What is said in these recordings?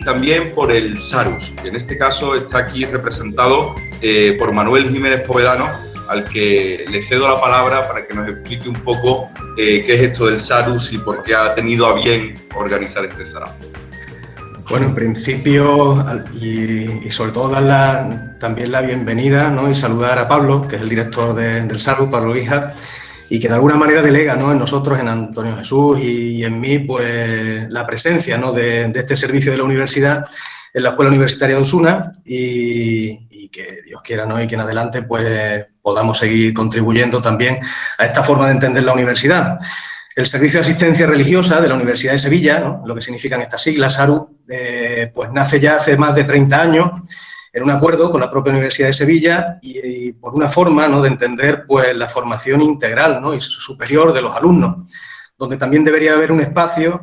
también por el SARUS, que en este caso está aquí representado por Manuel Jiménez Povedano, al que le cedo la palabra para que nos explique un poco qué es esto del SARUS y por qué ha tenido a bien organizar este sarao. Bueno, en principio, y sobre todo dar también la bienvenida, ¿no? Y saludar a Pablo, que es el director del SARUS, Pablo Guija, y que de alguna manera delega, ¿no? En nosotros, en Antonio Jesús y en mí, pues la presencia, ¿no? de este servicio de la universidad en la Escuela Universitaria de Osuna y que Dios quiera, ¿no? Y que en adelante pues podamos seguir contribuyendo también a esta forma de entender la universidad. El Servicio de Asistencia Religiosa de la Universidad de Sevilla, ¿no? Lo que significan estas siglas, SARUS, pues nace ya hace más de 30 años en un acuerdo con la propia Universidad de Sevilla y por una forma, ¿no? De entender pues la formación integral, ¿no? Y superior de los alumnos, donde también debería haber un espacio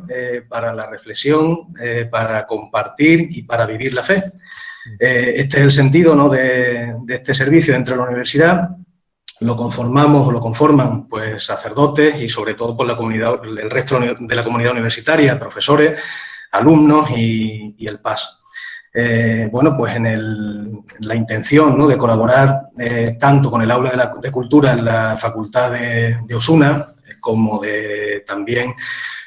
para la reflexión, para compartir y para vivir la fe. Este es el sentido, ¿no? de este servicio dentro de la universidad. Lo conformamos o lo conforman pues sacerdotes y sobre todo por la comunidad, el resto de la comunidad universitaria, profesores, alumnos y el PAS. Bueno, pues en la intención, ¿no? De colaborar tanto con el aula de cultura en la Facultad de Osuna como de también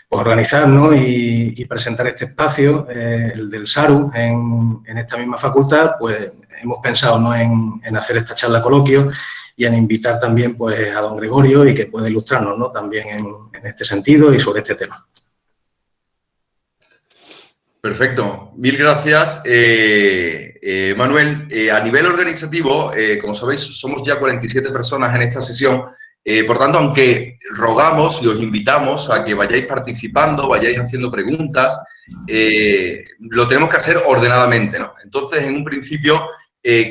organizar, ¿no? y presentar este espacio, el del SARUS, en esta misma facultad, pues hemos pensado, ¿no? en hacer esta charla coloquio y en invitar también pues, a don Gregorio y que puede ilustrarnos, ¿no? También en este sentido y sobre este tema. Perfecto, mil gracias, Manuel. A nivel organizativo, como sabéis, somos ya 47 personas en esta sesión, por tanto, aunque rogamos y os invitamos a que vayáis participando, vayáis haciendo preguntas, lo tenemos que hacer ordenadamente, ¿no? Entonces, en un principio,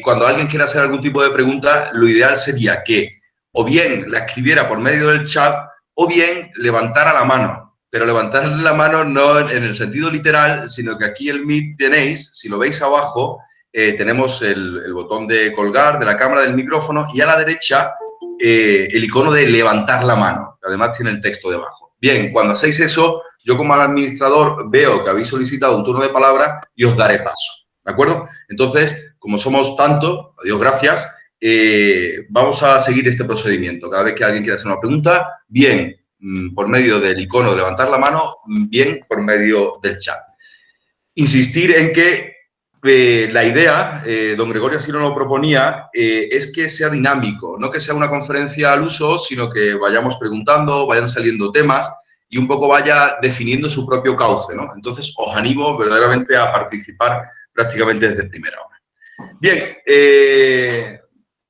cuando alguien quiera hacer algún tipo de pregunta, lo ideal sería que o bien la escribiera por medio del chat o bien levantara la mano. Pero levantar la mano no en el sentido literal, sino que aquí el Meet tenéis, si lo veis abajo, tenemos el botón de colgar de la cámara del micrófono y a la derecha el icono de levantar la mano, que además tiene el texto debajo. Bien, cuando hacéis eso, yo como administrador veo que habéis solicitado un turno de palabra y os daré paso, ¿de acuerdo? Entonces, como somos tanto, a Dios gracias, vamos a seguir este procedimiento. Cada vez que alguien quiera hacer una pregunta, bien por medio del icono de levantar la mano, bien por medio del chat. Insistir en que la idea, don Gregorio así nos lo proponía, es que sea dinámico, no que sea una conferencia al uso, sino que vayamos preguntando, vayan saliendo temas y un poco vaya definiendo su propio cauce, ¿no? Entonces, os animo verdaderamente a participar prácticamente desde primera hora. Bien,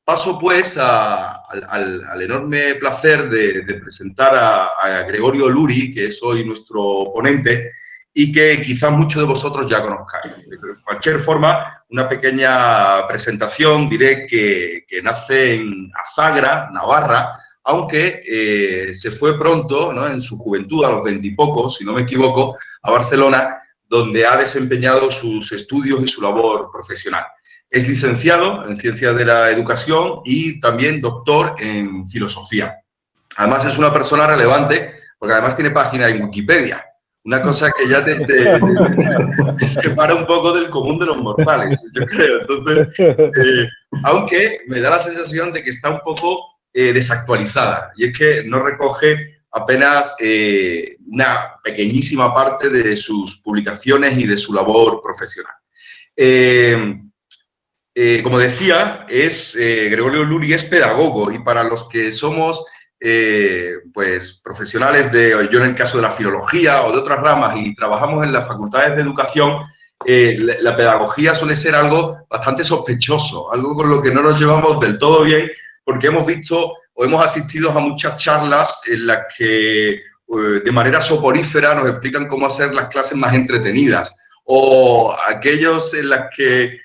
paso pues al enorme placer de presentar a Gregorio Luri, que es hoy nuestro ponente y que quizás muchos de vosotros ya conozcáis. De cualquier forma, una pequeña presentación, diré que nace en Azagra, Navarra, aunque se fue pronto, ¿no? En su juventud, a los 20 y pocos, si no me equivoco, a Barcelona, donde ha desempeñado sus estudios y su labor profesional. Es licenciado en Ciencias de la Educación y también doctor en Filosofía. Además, es una persona relevante porque además tiene página en Wikipedia. Una cosa que ya te separa un poco del común de los mortales, yo creo. Entonces, aunque me da la sensación de que está un poco desactualizada. Y es que no recoge apenas una pequeñísima parte de sus publicaciones y de su labor profesional. Como decía, Gregorio Luri es pedagogo y para los que somos pues, profesionales yo en el caso de la filología o de otras ramas y trabajamos en las facultades de educación, la pedagogía suele ser algo bastante sospechoso, algo con lo que no nos llevamos del todo bien porque hemos visto o hemos asistido a muchas charlas en las que de manera soporífera nos explican cómo hacer las clases más entretenidas o aquellos en las que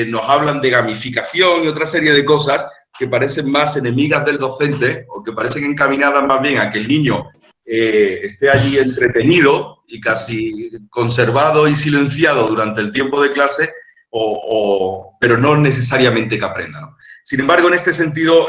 nos hablan de gamificación y otra serie de cosas que parecen más enemigas del docente o que parecen encaminadas más bien a que el niño esté allí entretenido y casi conservado y silenciado durante el tiempo de clase, pero no necesariamente que aprenda, ¿no? Sin embargo, en este sentido,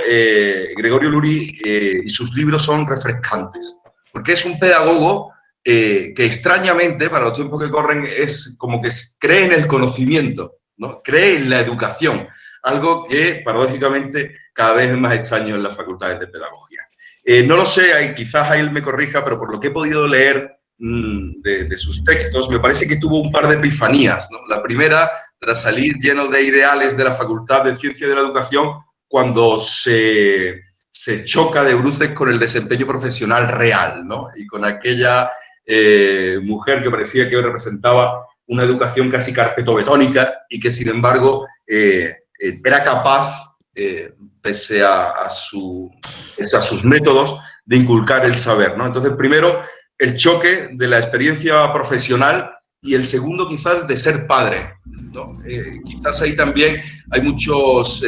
Gregorio Luri y sus libros son refrescantes, porque es un pedagogo que extrañamente, para los tiempos que corren, es como que cree en el conocimiento, ¿no? Cree en la educación, algo que paradójicamente cada vez es más extraño en las facultades de pedagogía. No lo sé, quizás ahí él me corrija, pero por lo que he podido leer de sus textos, me parece que tuvo un par de epifanías, ¿no? La primera, tras salir lleno de ideales de la Facultad de Ciencia de la Educación, cuando se choca de bruces con el desempeño profesional real, ¿no? Y con aquella mujer que parecía que representaba una educación casi carpetobetónica y que, sin embargo, era capaz, pese a sus métodos, de inculcar el saber, ¿no? Entonces, primero, el choque de la experiencia profesional y el segundo, quizás, de ser padre, ¿no? Quizás ahí también hay muchas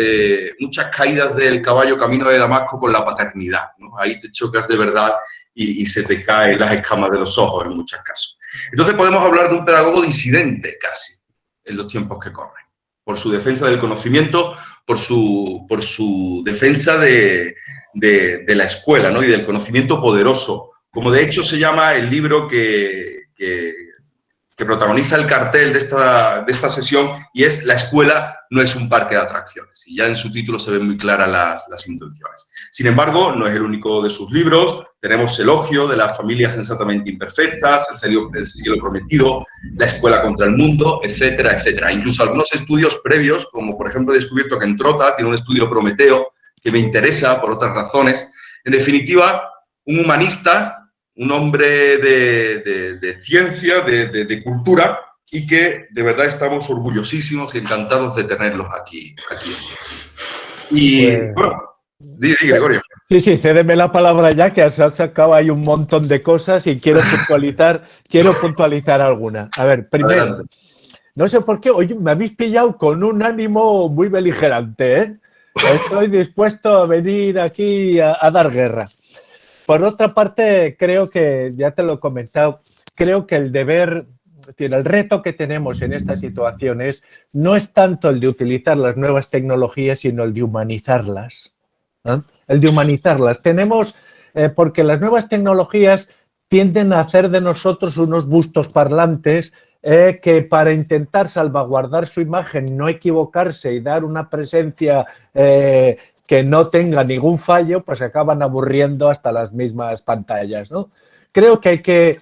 caídas del caballo camino de Damasco con la paternidad, ¿no? Ahí te chocas de verdad y se te caen las escamas de los ojos en muchos casos. Entonces podemos hablar de un pedagogo disidente casi en los tiempos que corren, por su defensa del conocimiento, por su defensa de la escuela, ¿no? Y del conocimiento poderoso, como de hecho se llama el libro que protagoniza el cartel de esta sesión, y es La escuela no es un parque de atracciones. Y ya en su título se ven muy claras las intenciones. Sin embargo, no es el único de sus libros. Tenemos Elogio de las familias sensatamente imperfectas, El cielo prometido, La escuela contra el mundo, etcétera, etcétera. Incluso algunos estudios previos, como por ejemplo he descubierto que en Trota tiene un estudio Prometeo, que me interesa por otras razones. En definitiva, un humanista, un hombre de ciencia, de cultura, y que de verdad estamos orgullosísimos y encantados de tenerlos aquí. Y bueno, di, Gregorio. Sí, cédeme la palabra ya, que has sacado ahí un montón de cosas y quiero puntualizar alguna. A ver, primero, adelante. No sé por qué, hoy me habéis pillado con un ánimo muy beligerante, ¿eh? Estoy dispuesto a venir aquí a dar guerra. Por otra parte, creo que, ya te lo he comentado, creo que el reto que tenemos en esta situación no es tanto el de utilizar las nuevas tecnologías, sino el de humanizarlas. ¿Eh? El de humanizarlas. Porque las nuevas tecnologías tienden a hacer de nosotros unos bustos parlantes que, para intentar salvaguardar su imagen, no equivocarse y dar una presencia que no tenga ningún fallo, pues acaban aburriendo hasta las mismas pantallas, ¿no? Creo que hay que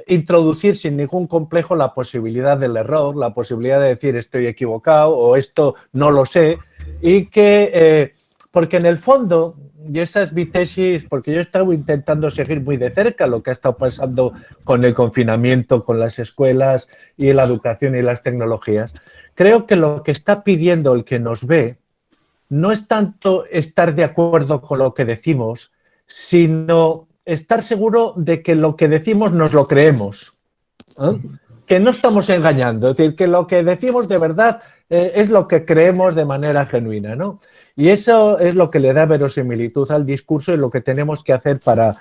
introducir sin ningún complejo la posibilidad del error, la posibilidad de decir estoy equivocado o esto no lo sé, y que, porque en el fondo, y esa es mi tesis, porque yo he estado intentando seguir muy de cerca lo que ha estado pasando con el confinamiento, con las escuelas y la educación y las tecnologías, creo que lo que está pidiendo el que nos ve no es tanto estar de acuerdo con lo que decimos, sino estar seguro de que lo que decimos nos lo creemos, ¿eh? Que no estamos engañando, es decir, que lo que decimos de verdad es lo que creemos de manera genuina, ¿no? Y eso es lo que le da verosimilitud al discurso y lo que tenemos que hacer para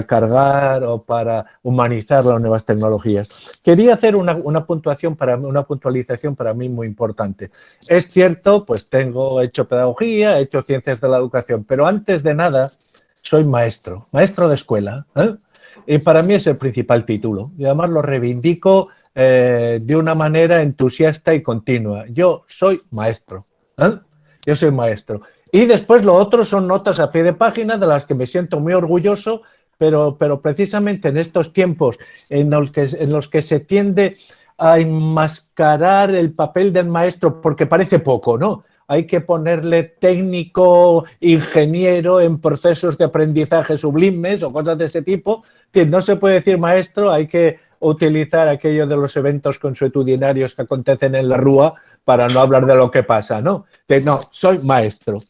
cargar o para humanizar las nuevas tecnologías. Quería hacer una puntualización para mí muy importante. Es cierto, pues he hecho pedagogía, he hecho ciencias de la educación, pero antes de nada soy maestro de escuela, ¿eh? Y para mí es el principal título. Y además lo reivindico de una manera entusiasta y continua. Yo soy maestro, ¿eh? Yo soy maestro. Y después lo otro son notas a pie de página de las que me siento muy orgulloso, pero precisamente en estos tiempos en los que se tiende a enmascarar el papel del maestro porque parece poco, ¿no? Hay que ponerle técnico, ingeniero en procesos de aprendizaje sublimes o cosas de ese tipo. Que no se puede decir maestro, hay que utilizar aquello de los eventos consuetudinarios que acontecen en la Rúa para no hablar de lo que pasa, ¿no? No, soy maestro.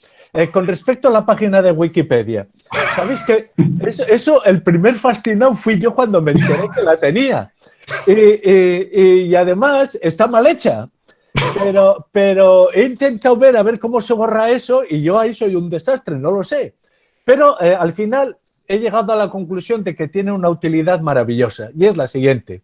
Con respecto a la página de Wikipedia, ¿sabéis que eso el primer fascinado fui yo cuando me enteré que la tenía? Y además está mal hecha. Pero he intentado ver a ver cómo se borra eso y yo ahí soy un desastre, no lo sé. Pero al final he llegado a la conclusión de que tiene una utilidad maravillosa y es la siguiente.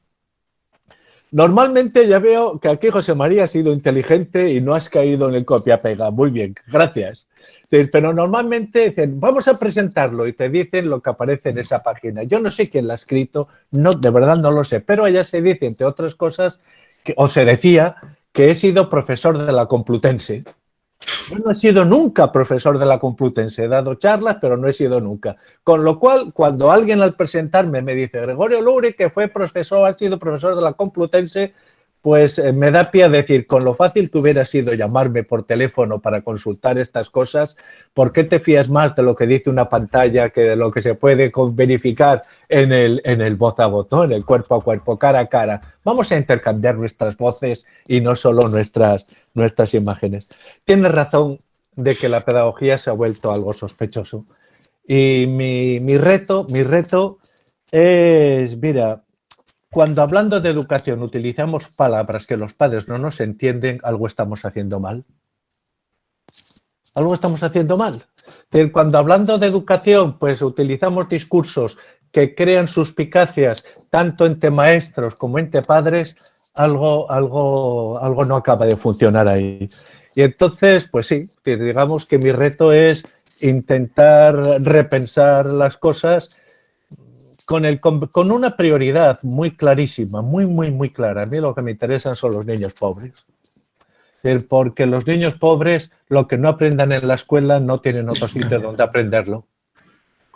Normalmente ya veo que aquí José María ha sido inteligente y no has caído en el copia-pega. Muy bien, gracias. Pero normalmente dicen, vamos a presentarlo y te dicen lo que aparece en esa página. Yo no sé quién la ha escrito, no, de verdad no lo sé, pero allá se dice, entre otras cosas, o se decía que he sido profesor de la Complutense. Yo no he sido nunca profesor de la Complutense, he dado charlas, pero no he sido nunca. Con lo cual, cuando alguien al presentarme me dice Gregorio Luri, que fue profesor, ha sido profesor de la Complutense, pues me da pie a decir, con lo fácil que hubiera sido llamarme por teléfono para consultar estas cosas, ¿por qué te fías más de lo que dice una pantalla que de lo que se puede verificar en el voz a voz, ¿no? En el cuerpo a cuerpo, cara a cara? Vamos a intercambiar nuestras voces y no solo nuestras imágenes. Tienes razón de que la pedagogía se ha vuelto algo sospechoso. Y mi reto es, mira, cuando hablando de educación utilizamos palabras que los padres no nos entienden, algo estamos haciendo mal. Algo estamos haciendo mal. Cuando hablando de educación, pues utilizamos discursos que crean suspicacias tanto entre maestros como entre padres, algo no acaba de funcionar ahí. Y entonces, pues sí, digamos que mi reto es intentar repensar las cosas con una prioridad muy clarísima, muy clara. A mí lo que me interesan son los niños pobres. Porque los niños pobres, lo que no aprendan en la escuela, no tienen otro sitio donde aprenderlo.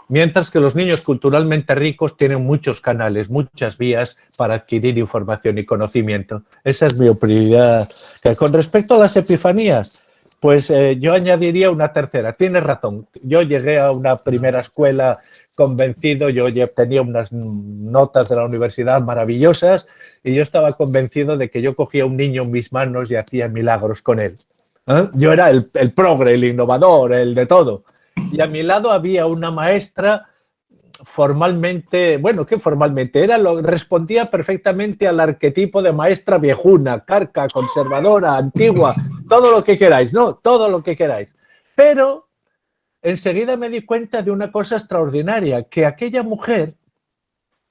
Mientras que los niños culturalmente ricos tienen muchos canales, muchas vías para adquirir información y conocimiento. Esa es mi prioridad. Con respecto a las epifanías, pues yo añadiría una tercera. Tienes razón. Yo llegué a una primera escuela convencido, yo tenía unas notas de la universidad maravillosas y yo estaba convencido de que yo cogía a un niño en mis manos y hacía milagros con él. Yo era el progre, el innovador, el de todo. Y a mi lado había una maestra formalmente, bueno, ¿qué formalmente? Respondía perfectamente al arquetipo de maestra viejuna, carca, conservadora, antigua, todo lo que queráis, ¿no? Todo lo que queráis. Pero enseguida me di cuenta de una cosa extraordinaria, que aquella mujer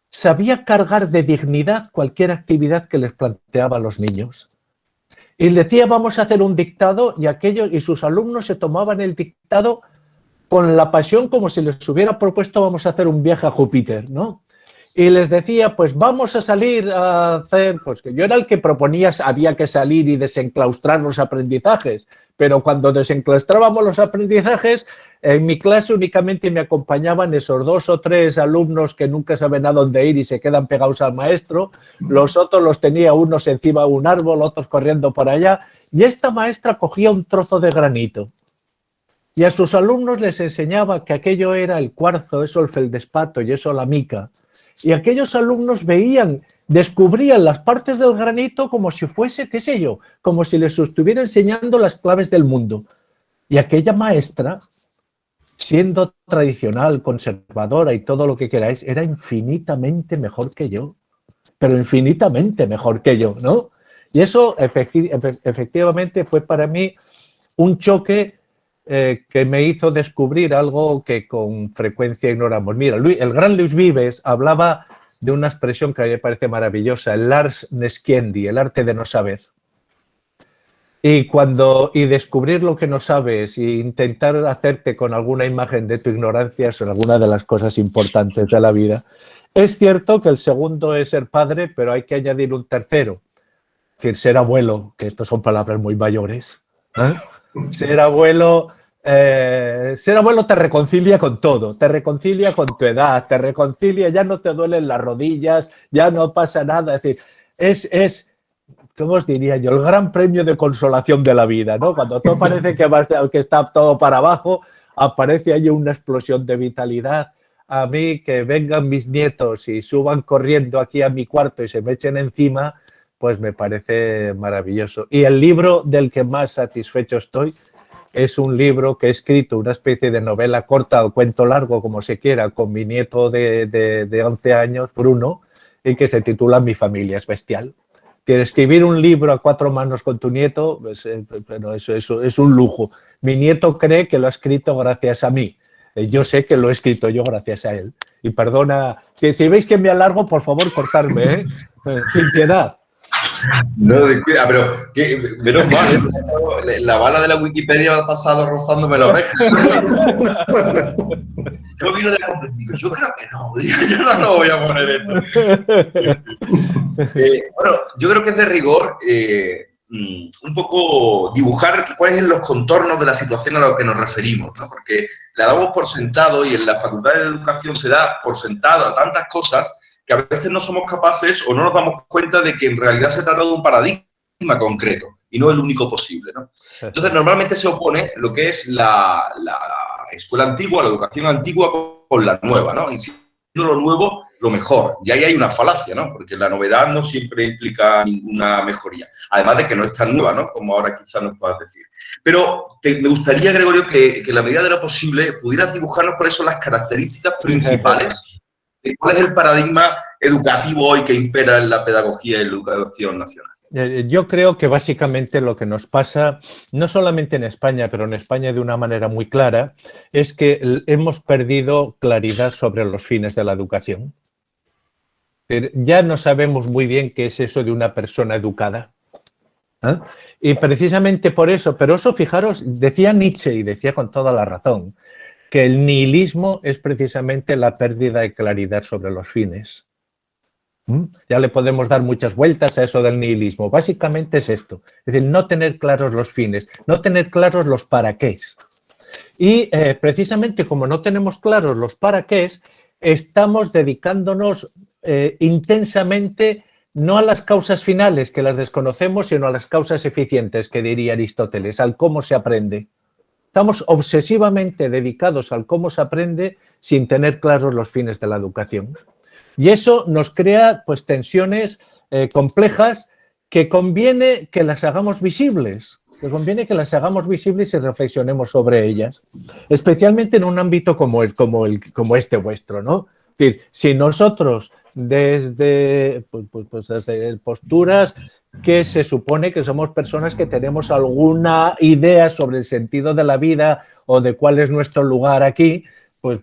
sabía cargar de dignidad cualquier actividad que les planteaba a los niños. Y decía, vamos a hacer un dictado, y sus alumnos se tomaban el dictado con la pasión como si les hubiera propuesto vamos a hacer un viaje a Júpiter, ¿no? Y les decía, pues vamos a salir a hacer, pues que yo era el que proponía, había que salir y desenclaustrar los aprendizajes, pero cuando desenclaustrábamos los aprendizajes, en mi clase únicamente me acompañaban esos 2 o 3 alumnos que nunca saben a dónde ir y se quedan pegados al maestro, los otros los tenía unos encima de un árbol, otros corriendo por allá, y esta maestra cogía un trozo de granito. Y a sus alumnos les enseñaba que aquello era el cuarzo, eso el feldespato y eso la mica. Y aquellos alumnos descubrían las partes del granito como si fuese, qué sé yo, como si les estuviera enseñando las claves del mundo. Y aquella maestra, siendo tradicional, conservadora y todo lo que queráis, era infinitamente mejor que yo. Pero infinitamente mejor que yo, ¿no? Y eso efectivamente fue para mí un choque que me hizo descubrir algo que con frecuencia ignoramos. Mira, el gran Luis Vives hablaba de una expresión que a mí me parece maravillosa, el ars nesciendi, el arte de no saber. Y descubrir lo que no sabes e intentar hacerte con alguna imagen de tu ignorancia son algunas de las cosas importantes de la vida. Es cierto que el segundo es ser padre, pero hay que añadir un tercero. Es decir, ser abuelo, que estas son palabras muy mayores. Ser abuelo te reconcilia con todo, te reconcilia con tu edad, te reconcilia, ya no te duelen las rodillas, ya no pasa nada. Es decir, es ¿cómo os diría yo? El gran premio de consolación de la vida, ¿no? Cuando todo parece que está todo para abajo, aparece ahí una explosión de vitalidad. A mí, que vengan mis nietos y suban corriendo aquí a mi cuarto y se me echen encima, pues me parece maravilloso. Y el libro del que más satisfecho estoy es un libro que he escrito, una especie de novela corta o cuento largo, como se quiera, con mi nieto de 11 años, Bruno, y que se titula Mi familia es bestial. Que escribir un libro a 4 manos con tu nieto, pues, bueno, eso es un lujo. Mi nieto cree que lo ha escrito gracias a mí. Yo sé que lo he escrito yo gracias a él. Y perdona, si veis que me alargo, por favor, cortarme, sin piedad. No, descuida, pero menos mal, ¿eh? La bala de la Wikipedia me ha pasado rozándome la oreja. Yo vino de la comprendido. Yo creo que no, yo no lo voy a poner esto. Bueno, yo creo que es de rigor un poco dibujar cuáles son los contornos de la situación a la que nos referimos, ¿no? Porque la damos por sentado y en la Facultad de Educación se da por sentado a tantas cosas que a veces no somos capaces o no nos damos cuenta de que en realidad se trata de un paradigma concreto y no el único posible, ¿no? Entonces, normalmente se opone lo que es la escuela antigua, la educación antigua con la nueva, ¿no? Y siendo lo nuevo, lo mejor. Y ahí hay una falacia, ¿no? Porque la novedad no siempre implica ninguna mejoría. Además de que no es tan nueva, ¿no? Como ahora quizás nos puedas decir. Pero me gustaría, Gregorio, que en la medida de lo posible pudieras dibujarnos cuáles son las características principales de cuál es el paradigma educativo hoy que impera en la pedagogía y la educación nacional. Yo creo que básicamente lo que nos pasa, no solamente en España, pero en España de una manera muy clara, es que hemos perdido claridad sobre los fines de la educación. Ya no sabemos muy bien qué es eso de una persona educada. ¿Eh? Y precisamente por eso, pero eso fijaros, decía Nietzsche, y decía con toda la razón, que el nihilismo es precisamente la pérdida de claridad sobre los fines. Ya le podemos dar muchas vueltas a eso del nihilismo. Básicamente es esto, es decir, no tener claros los fines, no tener claros los para qué. Y precisamente como no tenemos claros los para qué, estamos dedicándonos intensamente no a las causas finales, que las desconocemos, sino a las causas eficientes, que diría Aristóteles, al cómo se aprende. Estamos obsesivamente dedicados al cómo se aprende sin tener claros los fines de la educación. Y eso nos crea pues, tensiones complejas que conviene que las hagamos visibles, y reflexionemos sobre ellas, especialmente en un ámbito como este vuestro, ¿no? Es decir, si nosotros desde posturas que se supone que somos personas que tenemos alguna idea sobre el sentido de la vida o de cuál es nuestro lugar aquí, pues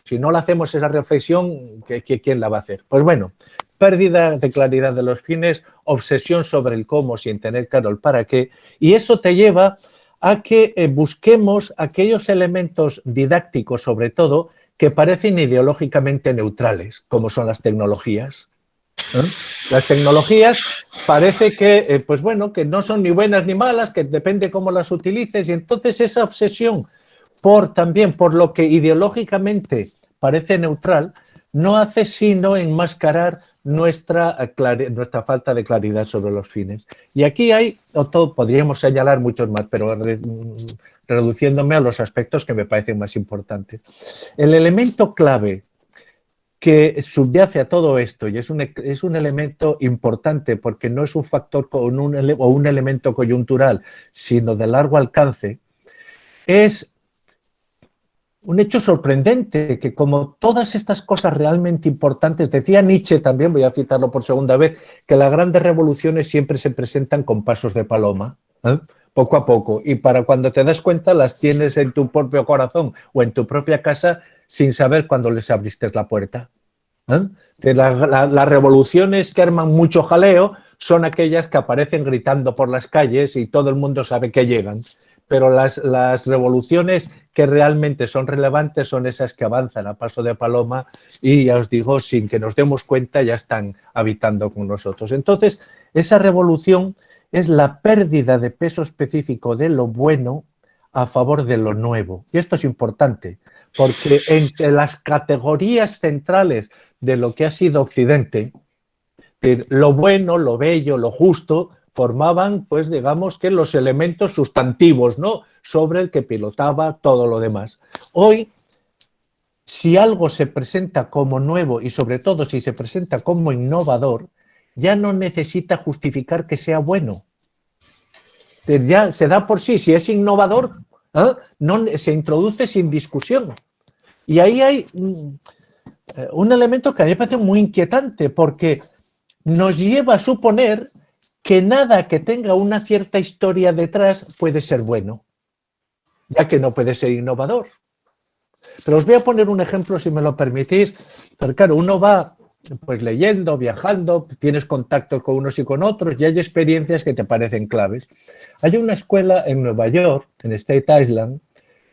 si no la hacemos esa reflexión, ¿quién la va a hacer? Pues bueno, pérdida de claridad de los fines, obsesión sobre el cómo sin tener claro el para qué, y eso te lleva a que busquemos aquellos elementos didácticos, sobre todo, que parecen ideológicamente neutrales, como son las tecnologías. Las tecnologías parece que, que no son ni buenas ni malas, que depende cómo las utilices, y entonces esa obsesión también por lo que ideológicamente parece neutral, no hace sino enmascarar nuestra falta de claridad sobre los fines. Y aquí podríamos señalar muchos más, pero reduciéndome a los aspectos que me parecen más importantes. El elemento clave que subyace a todo esto, y es un elemento importante porque no es un factor o un elemento coyuntural, sino de largo alcance, es un hecho sorprendente, que como todas estas cosas realmente importantes, decía Nietzsche también, voy a citarlo por segunda vez, que las grandes revoluciones siempre se presentan con pasos de paloma, poco a poco, y para cuando te das cuenta las tienes en tu propio corazón o en tu propia casa sin saber cuándo les abriste la puerta. Las revoluciones que arman mucho jaleo son aquellas que aparecen gritando por las calles y todo el mundo sabe que llegan. Pero las revoluciones que realmente son relevantes son esas que avanzan a paso de paloma y, ya os digo, sin que nos demos cuenta ya están habitando con nosotros. Entonces, esa revolución es la pérdida de peso específico de lo bueno a favor de lo nuevo. Y esto es importante, porque entre las categorías centrales de lo que ha sido Occidente, lo bueno, lo bello, lo justo, formaban, pues digamos que los elementos sustantivos, ¿no?, sobre el que pilotaba todo lo demás. Hoy, si algo se presenta como nuevo y sobre todo si se presenta como innovador, ya no necesita justificar que sea bueno. Ya se da por sí, si es innovador, se introduce sin discusión. Y ahí hay un elemento que a mí me parece muy inquietante, porque nos lleva a suponer que nada que tenga una cierta historia detrás puede ser bueno, ya que no puede ser innovador. Pero os voy a poner un ejemplo, si me lo permitís. Pero claro, uno va pues leyendo, viajando, tienes contacto con unos y con otros y hay experiencias que te parecen claves. Hay una escuela en Nueva York, en State Island,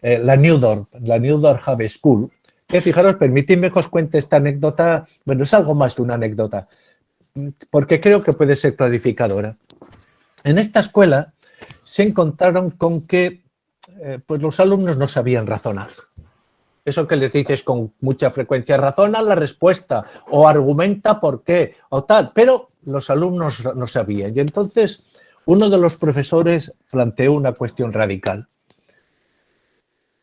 la Neudorf High School, que fijaros, permitidme que os cuente esta anécdota, bueno, es algo más que una anécdota, porque creo que puede ser clarificadora. En esta escuela se encontraron con que pues los alumnos no sabían razonar. Eso que les dices con mucha frecuencia, razona la respuesta o argumenta por qué o tal, pero los alumnos no sabían. Y entonces uno de los profesores planteó una cuestión radical.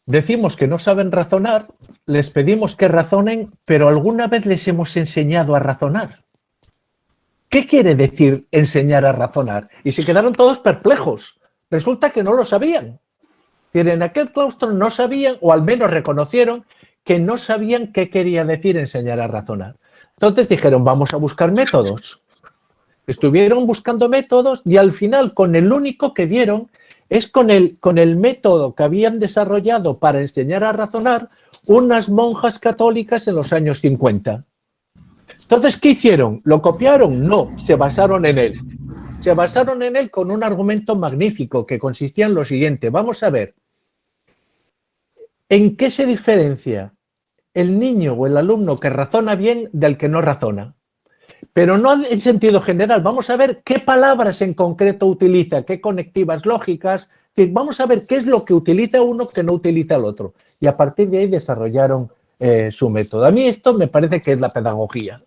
Decimos que no saben razonar, les pedimos que razonen, pero ¿alguna vez les hemos enseñado a razonar? ¿Qué quiere decir enseñar a razonar? Y se quedaron todos perplejos. Resulta que no lo sabían. En aquel claustro no sabían, o al menos reconocieron, que no sabían qué quería decir enseñar a razonar. Entonces dijeron, vamos a buscar métodos. Estuvieron buscando métodos y al final, con el único que dieron, es con el método que habían desarrollado para enseñar a razonar unas monjas católicas en los años 50. Entonces, ¿qué hicieron? ¿Lo copiaron? No, se basaron en él. Se basaron en él con un argumento magnífico que consistía en lo siguiente. Vamos a ver, ¿en qué se diferencia el niño o el alumno que razona bien del que no razona? Pero no en sentido general. Vamos a ver qué palabras en concreto utiliza, qué conectivas lógicas. Vamos a ver qué es lo que utiliza uno que no utiliza el otro. Y a partir de ahí desarrollaron su método. A mí esto me parece que es la pedagogía.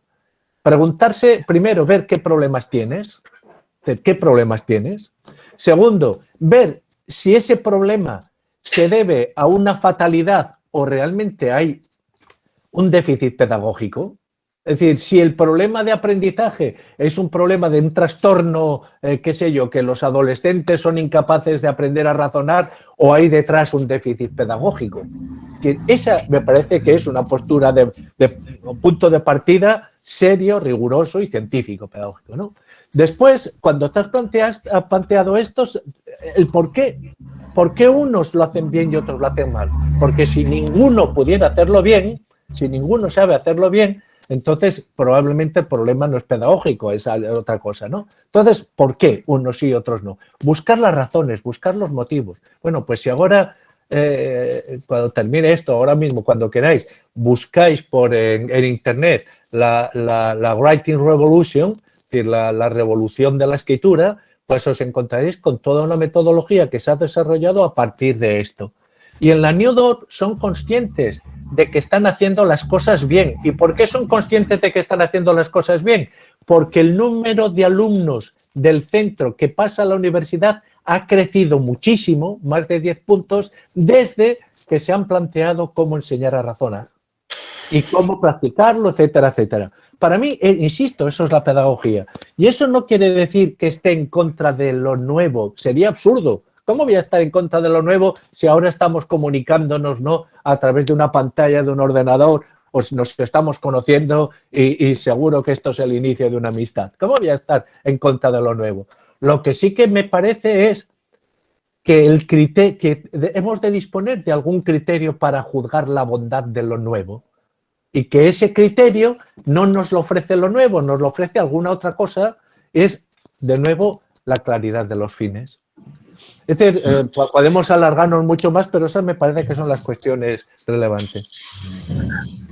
Preguntarse, primero, ver qué problemas tienes. ¿Qué problemas tienes? Segundo, ver si ese problema se debe a una fatalidad o realmente hay un déficit pedagógico. Es decir, si el problema de aprendizaje es un problema de un trastorno, qué sé yo, que los adolescentes son incapaces de aprender a razonar o hay detrás un déficit pedagógico. Esa me parece que es una postura un punto de partida serio, riguroso y científico pedagógico, ¿no? Después, cuando te has planteado esto, el por qué unos lo hacen bien y otros lo hacen mal. Porque si ninguno pudiera hacerlo bien, si ninguno sabe hacerlo bien, entonces probablemente el problema no es pedagógico, es otra cosa, ¿no? Entonces, ¿por qué unos sí y otros no? Buscar las razones, buscar los motivos. Bueno, pues si ahora, cuando termine esto, ahora mismo, cuando queráis, buscáis en Internet la Writing Revolution, es decir, la revolución de la escritura, pues os encontraréis con toda una metodología que se ha desarrollado a partir de esto. Y en la Neudorf son conscientes de que están haciendo las cosas bien. ¿Y por qué son conscientes de que están haciendo las cosas bien? Porque el número de alumnos del centro que pasa a la universidad ha crecido muchísimo, más de 10 puntos, desde que se han planteado cómo enseñar a razonar y cómo practicarlo, etcétera, etcétera. Para mí, insisto, eso es la pedagogía. Y eso no quiere decir que esté en contra de lo nuevo. Sería absurdo. ¿Cómo voy a estar en contra de lo nuevo si ahora estamos comunicándonos, ¿no?, a través de una pantalla de un ordenador o nos estamos conociendo y seguro que esto es el inicio de una amistad? ¿Cómo voy a estar en contra de lo nuevo? Lo que sí que me parece es que hemos de disponer de algún criterio para juzgar la bondad de lo nuevo y que ese criterio no nos lo ofrece lo nuevo, nos lo ofrece alguna otra cosa, es, de nuevo, la claridad de los fines. Es decir, podemos alargarnos mucho más, pero esas me parece que son las cuestiones relevantes.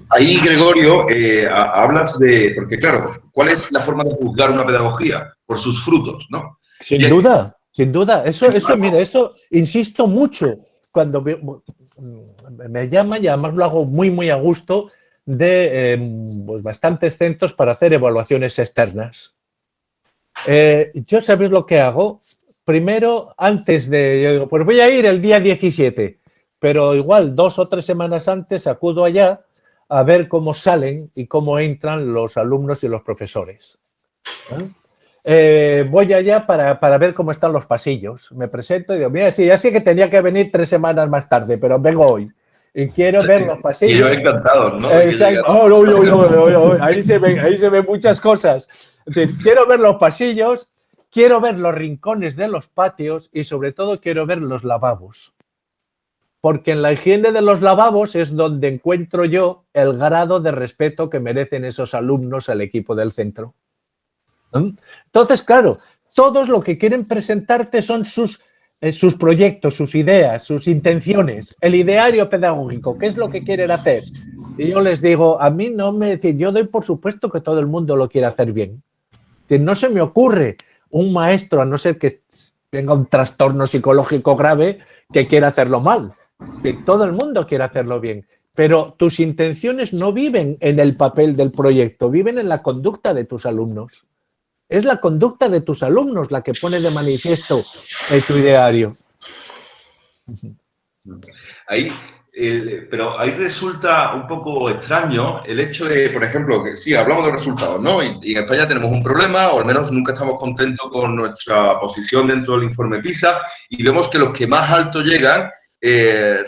Ahí, Gregorio, hablas de... Porque, claro, ¿cuál es la forma de juzgar una pedagogía? Por sus frutos, ¿no? Sin duda, sin duda. Eso, mira, eso insisto mucho cuando me llaman, y además lo hago muy, muy a gusto, de pues bastantes centros para hacer evaluaciones externas. Yo, ¿sabéis lo que hago? Primero, antes de... Yo digo, pues voy a ir el día 17, pero igual 2 o 3 semanas antes acudo allá a ver cómo salen y cómo entran los alumnos y los profesores. Voy allá para ver cómo están los pasillos. Me presento y digo, mira, sí, ya sé que tenía que venir 3 semanas más tarde, pero vengo hoy. Y quiero ver los pasillos. Y yo encantado, ¿no? Ahí se ven muchas cosas. Entonces, quiero ver los pasillos, quiero ver los rincones de los patios y sobre todo quiero ver los lavabos. porque en la higiene de los lavabos es donde encuentro yo el grado de respeto que merecen esos alumnos al equipo del centro. Entonces, claro, todos lo que quieren presentarte son sus proyectos, sus ideas, sus intenciones, el ideario pedagógico, qué es lo que quieren hacer. Y yo les digo, a mí no me... Yo doy por supuesto que todo el mundo lo quiere hacer bien. Que no se me ocurre un maestro, a no ser que tenga un trastorno psicológico grave, que quiera hacerlo mal. Que todo el mundo quiere hacerlo bien. Pero tus intenciones no viven en el papel del proyecto, viven en la conducta de tus alumnos. Es la conducta de tus alumnos la que pone de manifiesto tu ideario. Pero ahí resulta un poco extraño el hecho de, por ejemplo, que sí, hablamos de resultados, ¿no? Y en España tenemos un problema, o al menos nunca estamos contentos con nuestra posición dentro del informe PISA, y vemos que los que más alto llegan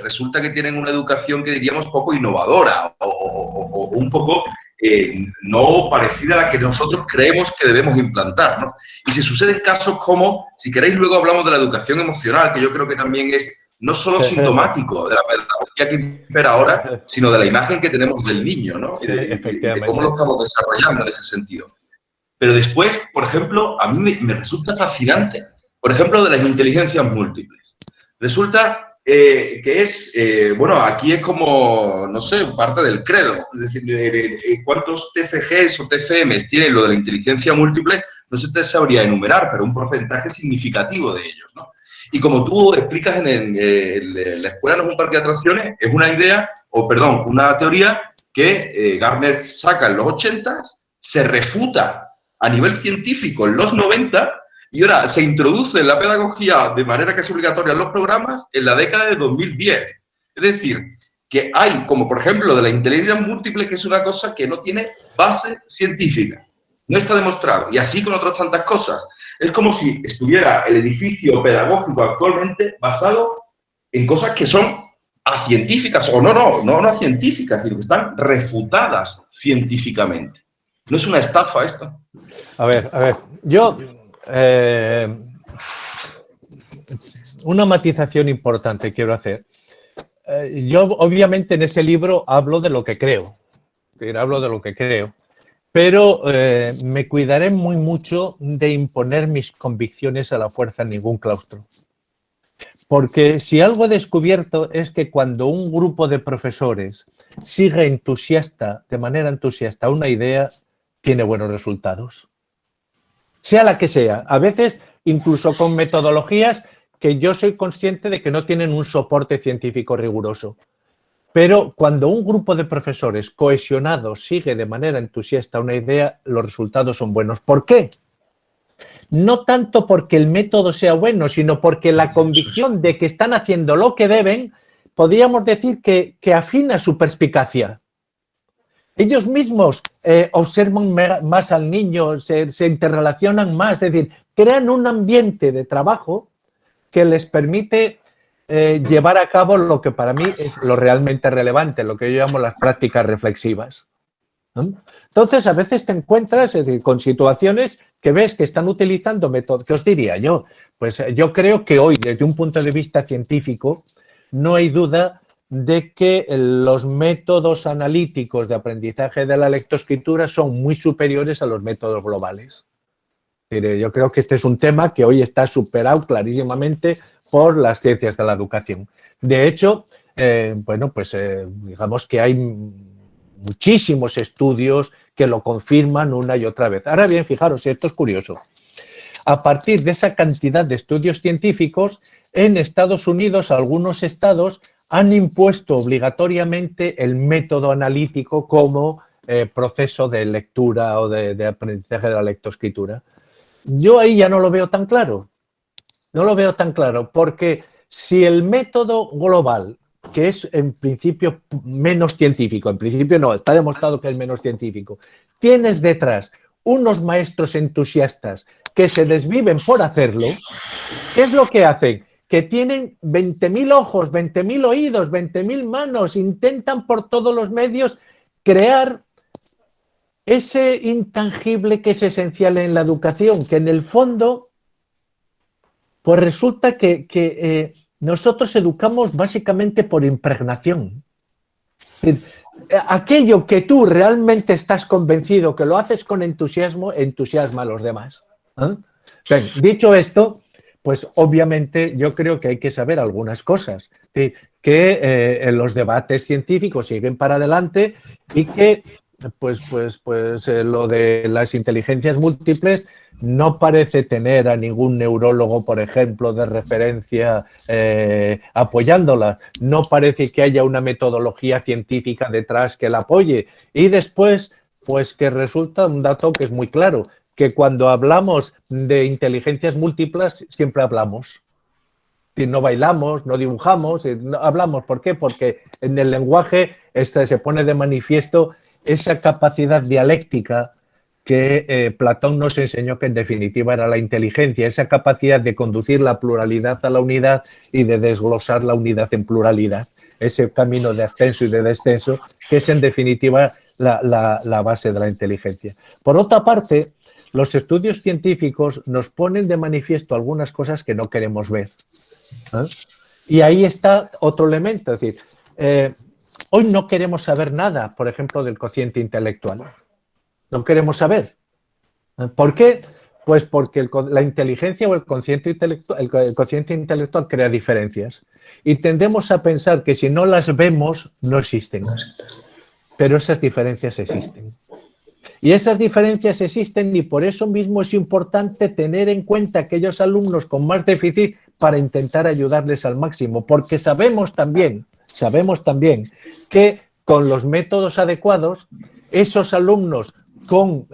resulta que tienen una educación que diríamos poco innovadora o un poco no parecida a la que nosotros creemos que debemos implantar, ¿no? Y se suceden casos como, si queréis luego hablamos de la educación emocional, que yo creo que también es no solo sintomático de la pedagogía que impera ahora, sino de la imagen que tenemos del niño, ¿no? Y de cómo lo estamos desarrollando en ese sentido. Pero después, por ejemplo, a mí me resulta fascinante, por ejemplo, de las inteligencias múltiples. Resulta que es, bueno, aquí es como, no sé, parte del credo. Es decir, cuántos TFGs o TFMs tiene lo de la inteligencia múltiple, no se te sabría enumerar, pero un porcentaje significativo de ellos, ¿no? Y como tú explicas la escuela no es un parque de atracciones, es una idea, o perdón, una teoría que Gardner saca en los 80, se refuta a nivel científico en los 90 y ahora se introduce en la pedagogía de manera que es obligatoria en los programas en la década de 2010. Es decir, que hay, como por ejemplo de la inteligencia múltiple, que es una cosa que no tiene base científica. No está demostrado. Y así con otras tantas cosas. Es como si estuviera el edificio pedagógico actualmente basado en cosas que son acientíficas, o no científicas, sino que están refutadas científicamente. ¿No es una estafa esto? A ver, yo... una matización importante quiero hacer. Yo, obviamente, en ese libro hablo de lo que creo. Pero me cuidaré muy mucho de imponer mis convicciones a la fuerza en ningún claustro. Porque si algo he descubierto es que cuando un grupo de profesores sigue de manera entusiasta una idea, tiene buenos resultados. Sea la que sea. A veces, incluso con metodologías que yo soy consciente de que no tienen un soporte científico riguroso. Pero cuando un grupo de profesores cohesionados sigue de manera entusiasta una idea, los resultados son buenos. ¿Por qué? No tanto porque el método sea bueno, sino porque la convicción de que están haciendo lo que deben, podríamos decir que afina su perspicacia. Ellos mismos observan más al niño, se interrelacionan más, es decir, crean un ambiente de trabajo que les permite llevar a cabo lo que para mí es lo realmente relevante, lo que yo llamo las prácticas reflexivas. ¿No? Entonces, a veces te encuentras con situaciones que ves que están utilizando métodos. ¿Qué os diría yo? Pues yo creo que hoy, desde un punto de vista científico, no hay duda de que los métodos analíticos de aprendizaje de la lectoescritura son muy superiores a los métodos globales. Yo creo que este es un tema que hoy está superado clarísimamente por las ciencias de la educación. De hecho, digamos que hay muchísimos estudios que lo confirman una y otra vez. Ahora bien, fijaros, esto es curioso. A partir de esa cantidad de estudios científicos, en Estados Unidos, algunos estados han impuesto obligatoriamente el método analítico como proceso de lectura o de aprendizaje de la lectoescritura. Yo ahí ya no lo veo tan claro. No lo veo tan claro, porque si el método global, que es en principio menos científico, en principio no, está demostrado que es menos científico, tienes detrás unos maestros entusiastas que se desviven por hacerlo, ¿qué es lo que hacen? Que tienen 20.000 ojos, 20.000 oídos, 20.000 manos, intentan por todos los medios crear ese intangible que es esencial en la educación, que en el fondo, pues resulta que nosotros educamos básicamente por impregnación. Aquello que tú realmente estás convencido, que lo haces con entusiasmo, entusiasma a los demás. Bien, dicho esto, pues obviamente yo creo que hay que saber algunas cosas, que los debates científicos siguen para adelante y que lo de las inteligencias múltiples no parece tener a ningún neurólogo, por ejemplo, de referencia apoyándola. No parece que haya una metodología científica detrás que la apoye. Y después, pues que resulta un dato que es muy claro, que cuando hablamos de inteligencias múltiples siempre hablamos. No bailamos, no dibujamos, no hablamos. ¿Por qué? Porque en el lenguaje se pone de manifiesto esa capacidad dialéctica que Platón nos enseñó que en definitiva era la inteligencia, esa capacidad de conducir la pluralidad a la unidad y de desglosar la unidad en pluralidad. Ese camino de ascenso y de descenso que es en definitiva la base de la inteligencia. Por otra parte, los estudios científicos nos ponen de manifiesto algunas cosas que no queremos ver. Y ahí está otro elemento, es decir, hoy no queremos saber nada, por ejemplo, del cociente intelectual. No queremos saber. ¿Por qué? Pues porque la inteligencia o el cociente intelectual crea diferencias. Y tendemos a pensar que si no las vemos, no existen. Pero esas diferencias existen. Y esas diferencias existen y por eso mismo es importante tener en cuenta aquellos alumnos con más déficit para intentar ayudarles al máximo, porque sabemos también que con los métodos adecuados, esos alumnos con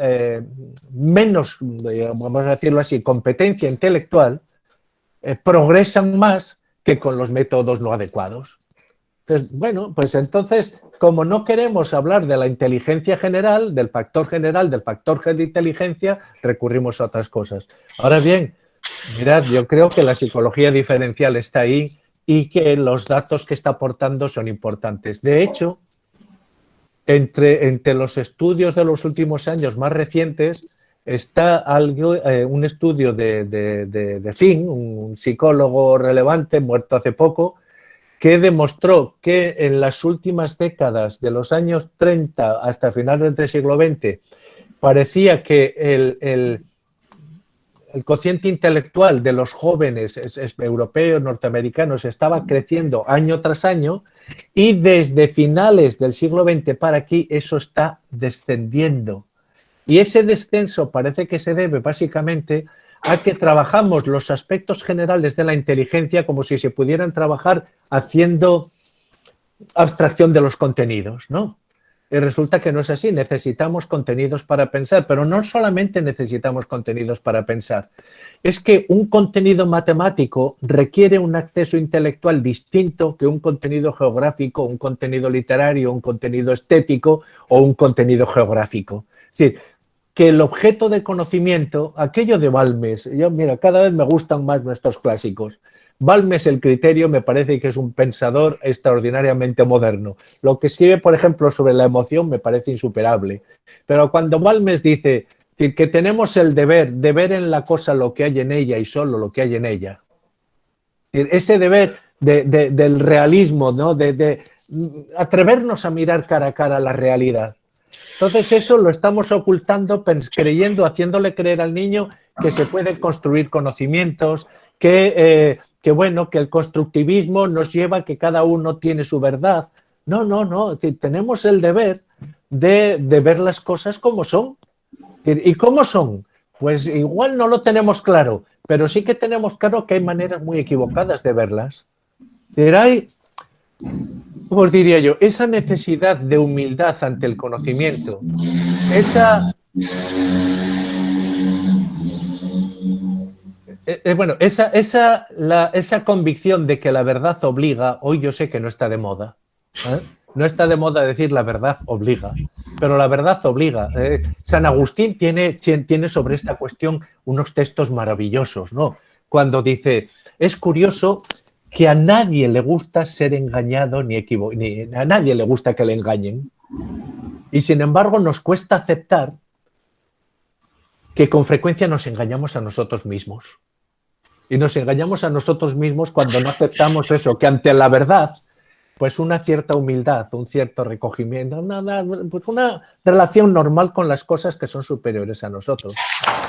menos, vamos a decirlo así, competencia intelectual, progresan más que con los métodos no adecuados. Entonces, bueno, pues entonces, como no queremos hablar de la inteligencia general, del factor G de inteligencia, recurrimos a otras cosas. Ahora bien, mirad, yo creo que la psicología diferencial está ahí y que los datos que está aportando son importantes. De hecho, entre los estudios de los últimos años más recientes está un estudio de Finn, un psicólogo relevante, muerto hace poco, que demostró que en las últimas décadas, de los años 30 hasta finales del siglo XX, parecía que el cociente intelectual de los jóvenes europeos, norteamericanos, estaba creciendo año tras año y desde finales del siglo XX para aquí eso está descendiendo. Y ese descenso parece que se debe básicamente a que trabajamos los aspectos generales de la inteligencia como si se pudieran trabajar haciendo abstracción de los contenidos, ¿no? Y resulta que no es así, necesitamos contenidos para pensar, pero no solamente necesitamos contenidos para pensar, es que un contenido matemático requiere un acceso intelectual distinto que un contenido geográfico, un contenido literario, un contenido estético o un contenido geográfico. Es decir, que el objeto de conocimiento, aquello de Balmes, mira, cada vez me gustan más nuestros clásicos. Balmes, el criterio, me parece que es un pensador extraordinariamente moderno. Lo que escribe, por ejemplo, sobre la emoción me parece insuperable. Pero cuando Balmes dice que tenemos el deber de ver en la cosa lo que hay en ella y solo lo que hay en ella, ese deber del realismo, ¿no? de atrevernos a mirar cara a cara la realidad. Entonces eso lo estamos ocultando, creyendo, haciéndole creer al niño que se pueden construir conocimientos, que el constructivismo nos lleva a que cada uno tiene su verdad. No. Tenemos el deber de ver las cosas como son. ¿Y cómo son? Pues igual no lo tenemos claro, pero sí que tenemos claro que hay maneras muy equivocadas de verlas. Hay, ¿cómo os diría yo? Esa necesidad de humildad ante el conocimiento, esa convicción de que la verdad obliga, hoy yo sé que no está de moda. No está de moda decir la verdad obliga, pero la verdad obliga. San Agustín tiene sobre esta cuestión unos textos maravillosos, ¿no? Cuando dice, es curioso que a nadie le gusta ser engañado ni a nadie le gusta que le engañen. Y sin embargo nos cuesta aceptar que con frecuencia nos engañamos a nosotros mismos. Y nos engañamos a nosotros mismos cuando no aceptamos eso, que ante la verdad, pues una cierta humildad, un cierto recogimiento, pues una relación normal con las cosas que son superiores a nosotros.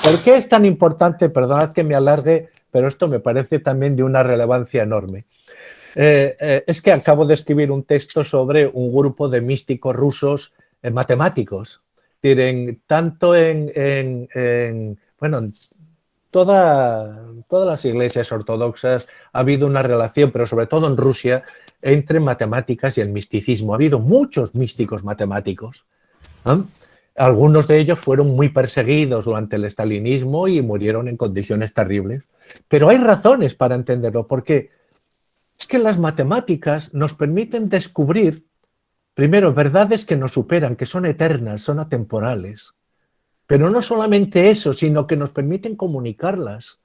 ¿Por qué es tan importante? Perdonad que me alargue, pero esto me parece también de una relevancia enorme. Es que acabo de escribir un texto sobre un grupo de místicos rusos matemáticos. Tanto bueno, en todas las iglesias ortodoxas ha habido una relación, pero sobre todo en Rusia, entre matemáticas y el misticismo. Ha habido muchos místicos matemáticos. ¿Eh? Algunos de ellos fueron muy perseguidos durante el estalinismo y murieron en condiciones terribles. Pero hay razones para entenderlo, porque es que las matemáticas nos permiten descubrir, primero, verdades que nos superan, que son eternas, son atemporales. Pero no solamente eso, sino que nos permiten comunicarlas.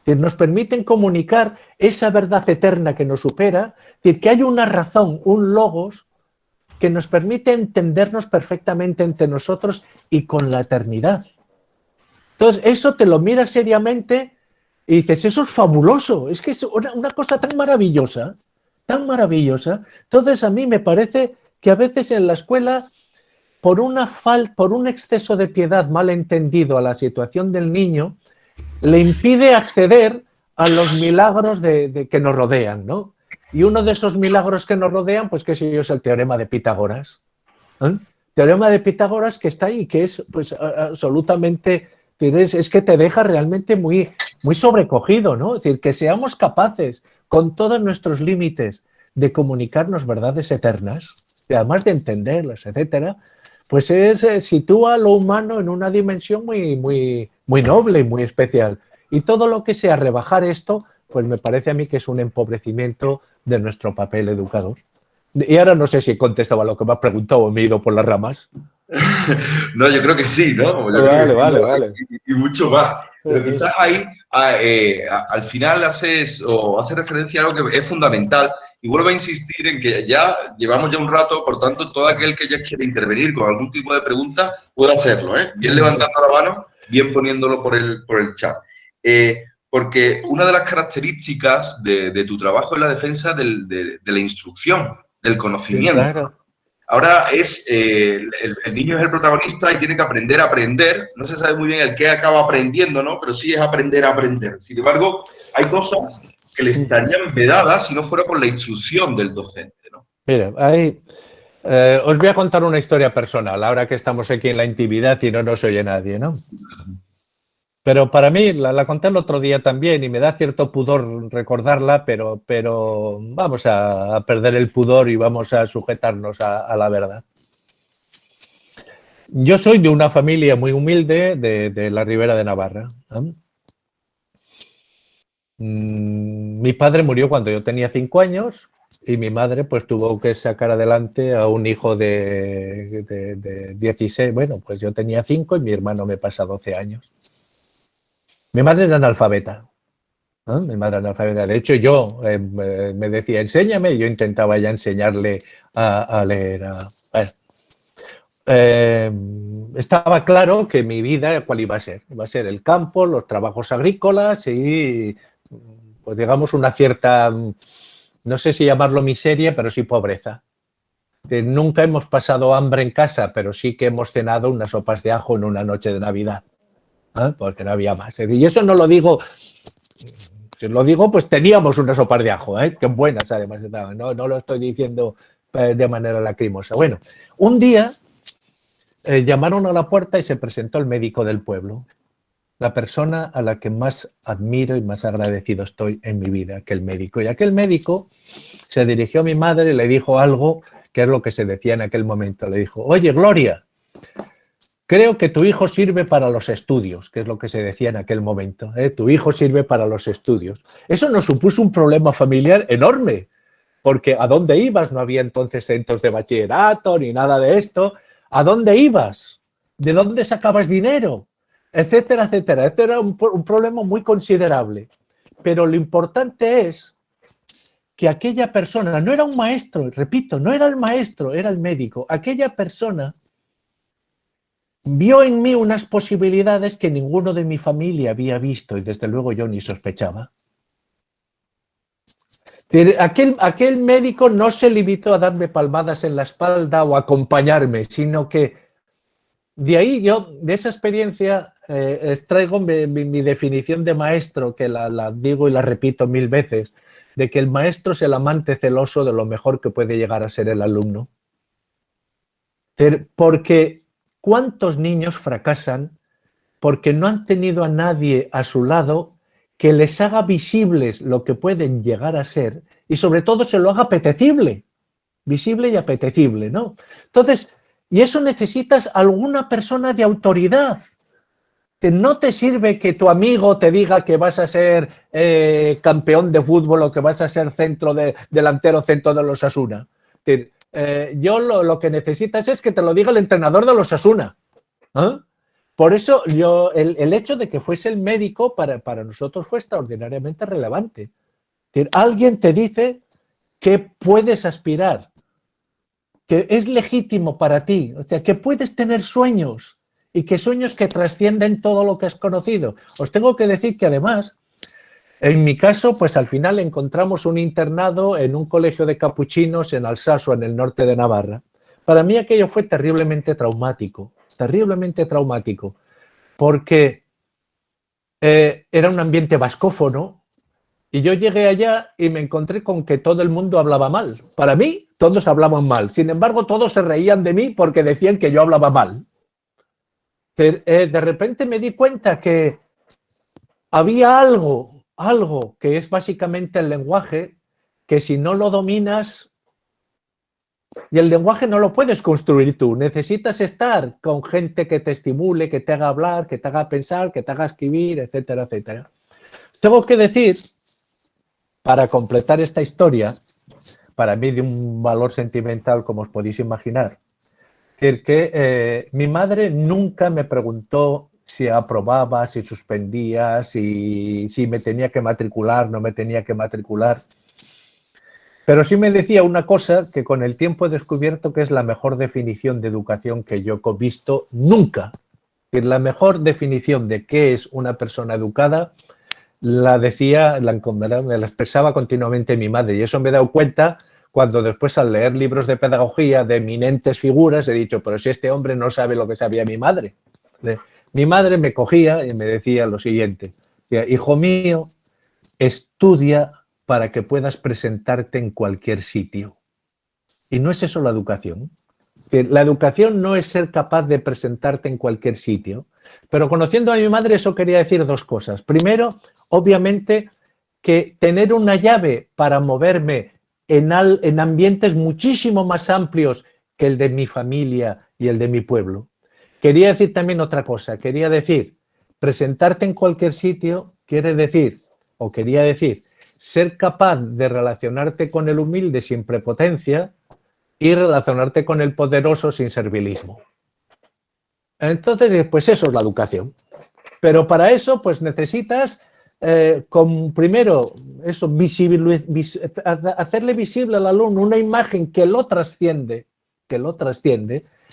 Que nos permiten comunicar esa verdad eterna que nos supera, es decir, que hay una razón, un logos, que nos permite entendernos perfectamente entre nosotros y con la eternidad. Entonces, eso te lo miras seriamente y dices, eso es fabuloso, es que es una cosa tan maravillosa, tan maravillosa. Entonces, a mí me parece que a veces en la escuela, por un exceso de piedad mal entendido a la situación del niño, le impide acceder a los milagros que nos rodean, ¿no? Y uno de esos milagros que nos rodean, pues que es el teorema de Pitágoras. ¿Eh? Teorema de Pitágoras que está ahí, que es pues absolutamente, es que te deja realmente muy, muy sobrecogido, ¿no? Es decir, que seamos capaces, con todos nuestros límites, de comunicarnos verdades eternas, y además de entenderlas, etcétera, pues sitúa lo humano en una dimensión muy, muy, muy noble y muy especial. Y todo lo que sea rebajar esto, pues me parece a mí que es un empobrecimiento de nuestro papel educador. Y ahora no sé si he contestado a lo que me has preguntado o me he ido por las ramas. No, yo creo que sí, ¿no? Yo creo que sí, Vale. y mucho más. Pero quizás ahí al final haces referencia a algo que es fundamental y vuelvo a insistir en que ya llevamos ya un rato, por tanto, todo aquel que ya quiera intervenir con algún tipo de pregunta puede hacerlo, ¿eh? Bien levantando la mano, bien poniéndolo por el chat. Porque una de las características de tu trabajo es la defensa de la instrucción, del conocimiento. Sí, claro. Ahora el niño es el protagonista y tiene que aprender a aprender. No se sabe muy bien el qué acaba aprendiendo, ¿no? Pero sí es aprender a aprender. Sin embargo, hay cosas que le estarían vedadas si no fuera por la instrucción del docente, ¿no? Mira, os voy a contar una historia personal, ahora que estamos aquí en la intimidad y no nos oye nadie, ¿no? Pero para mí, la conté el otro día también y me da cierto pudor recordarla, pero vamos a perder el pudor y vamos a sujetarnos a la verdad. Yo soy de una familia muy humilde de la Ribera de Navarra, ¿no? Mi padre murió cuando yo tenía 5 años y mi madre pues tuvo que sacar adelante a un hijo de 16. Bueno, pues yo tenía 5 y mi hermano me pasa 12 años. Mi madre era analfabeta. ¿No? Mi madre era analfabeta. De hecho, yo me decía, enséñame, y yo intentaba ya enseñarle a leer. Estaba claro que mi vida, ¿cuál iba a ser? Iba a ser el campo, los trabajos agrícolas y, pues digamos, una cierta, no sé si llamarlo miseria, pero sí pobreza. Nunca hemos pasado hambre en casa, pero sí que hemos cenado unas sopas de ajo en una noche de Navidad. Porque no había más. Y eso no lo digo, si lo digo, pues teníamos unas sopas de ajo, que buenas además. No lo estoy diciendo de manera lacrimosa. Bueno, un día llamaron a la puerta y se presentó el médico del pueblo, la persona a la que más admiro y más agradecido estoy en mi vida, aquel médico. Y aquel médico se dirigió a mi madre y le dijo algo que es lo que se decía en aquel momento. Le dijo, oye, Gloria, creo que tu hijo sirve para los estudios, que es lo que se decía en aquel momento. Tu hijo sirve para los estudios. Eso nos supuso un problema familiar enorme, porque ¿a dónde ibas? No había entonces centros de bachillerato ni nada de esto. ¿A dónde ibas? ¿De dónde sacabas dinero? Etcétera, etcétera. Este era un problema muy considerable. Pero lo importante es que aquella persona, no era un maestro, repito, no era el maestro, era el médico. Aquella persona vio en mí unas posibilidades que ninguno de mi familia había visto y desde luego yo ni sospechaba. Aquel médico no se limitó a darme palmadas en la espalda o a acompañarme, sino que de ahí yo, de esa experiencia, extraigo mi definición de maestro, que la digo y la repito 1000 veces, de que el maestro es el amante celoso de lo mejor que puede llegar a ser el alumno. Porque ¿cuántos niños fracasan porque no han tenido a nadie a su lado que les haga visibles lo que pueden llegar a ser y sobre todo se lo haga apetecible, visible y apetecible, ¿no? Entonces, y eso necesitas alguna persona de autoridad. Que no te sirve que tu amigo te diga que vas a ser campeón de fútbol o que vas a ser delantero centro de los Osasuna. Yo lo que necesitas es que te lo diga el entrenador de los Osasuna. ¿Eh? Por eso el hecho de que fuese el médico para nosotros fue extraordinariamente relevante. Es decir, alguien te dice que puedes aspirar, que es legítimo para ti, o sea, que puedes tener sueños y que sueños que trascienden todo lo que has conocido. Os tengo que decir que además, en mi caso, pues al final encontramos un internado en un colegio de capuchinos en Alsasua, en el norte de Navarra. Para mí aquello fue terriblemente traumático, porque era un ambiente vascófono y yo llegué allá y me encontré con que todo el mundo hablaba mal. Para mí, todos hablaban mal. Sin embargo, todos se reían de mí porque decían que yo hablaba mal. De repente me di cuenta que había algo que es básicamente el lenguaje, que si no lo dominas, y el lenguaje no lo puedes construir tú, necesitas estar con gente que te estimule, que te haga hablar, que te haga pensar, que te haga escribir, etcétera, etcétera. Tengo que decir, para completar esta historia, para mí de un valor sentimental, como os podéis imaginar, que mi madre nunca me preguntó si aprobaba, si suspendía, si me tenía que matricular, no me tenía que matricular. Pero sí me decía una cosa que con el tiempo he descubierto que es la mejor definición de educación que yo he visto nunca. La mejor definición de qué es una persona educada la decía, me la expresaba continuamente mi madre. Y eso me he dado cuenta cuando después al leer libros de pedagogía de eminentes figuras he dicho, pero si este hombre no sabe lo que sabía mi madre. Mi madre me cogía y me decía lo siguiente, hijo mío, estudia para que puedas presentarte en cualquier sitio. Y no es eso la educación. La educación no es ser capaz de presentarte en cualquier sitio. Pero conociendo a mi madre eso quería decir dos cosas. Primero, obviamente, que tener una llave para moverme en ambientes muchísimo más amplios que el de mi familia y el de mi pueblo. Quería decir también otra cosa. Quería decir, presentarte en cualquier sitio quiere decir, o quería decir, ser capaz de relacionarte con el humilde sin prepotencia y relacionarte con el poderoso sin servilismo. Entonces, pues eso es la educación. Pero para eso, pues necesitas, primero, eso, hacerle visible al alumno una imagen que lo trasciende,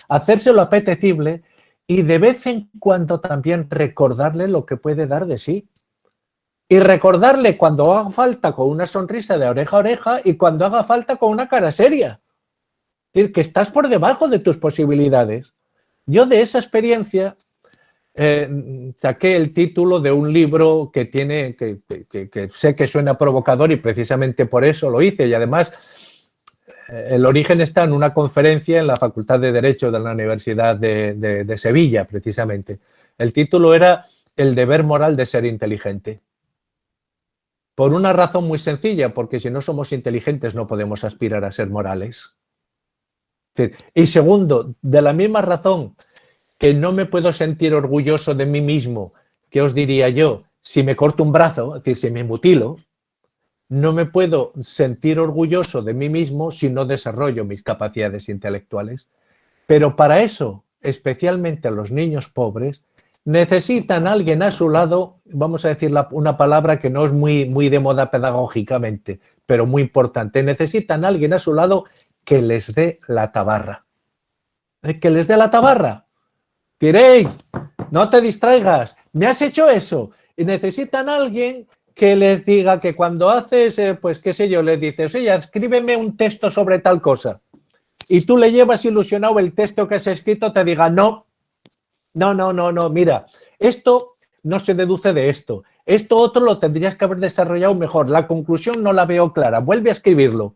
hacérselo apetecible y de vez en cuando también recordarle lo que puede dar de sí. Y recordarle cuando haga falta con una sonrisa de oreja a oreja y cuando haga falta con una cara seria. Es decir, que estás por debajo de tus posibilidades. Yo de esa experiencia saqué el título de un libro que tiene, que sé que suena provocador y precisamente por eso lo hice. Y además el origen está en una conferencia en la Facultad de Derecho de la Universidad de Sevilla, precisamente. El título era El deber moral de ser inteligente. Por una razón muy sencilla, porque si no somos inteligentes no podemos aspirar a ser morales. Y segundo, de la misma razón que no me puedo sentir orgulloso de mí mismo, que os diría yo, si me corto un brazo, es decir, si me mutilo, no me puedo sentir orgulloso de mí mismo si no desarrollo mis capacidades intelectuales. Pero para eso, especialmente los niños pobres, necesitan a alguien a su lado, vamos a decir una palabra que no es muy de moda pedagógicamente, pero muy importante. Necesitan a alguien a su lado que les dé la tabarra. Que les dé la tabarra. Tirey, no te distraigas, me has hecho eso. Y necesitan a alguien que les diga que cuando haces, pues qué sé yo, les dices, oye, escríbeme un texto sobre tal cosa. Y tú le llevas ilusionado el texto que has escrito, te diga, no, mira, esto no se deduce de esto. Esto otro lo tendrías que haber desarrollado mejor. La conclusión no la veo clara, vuelve a escribirlo.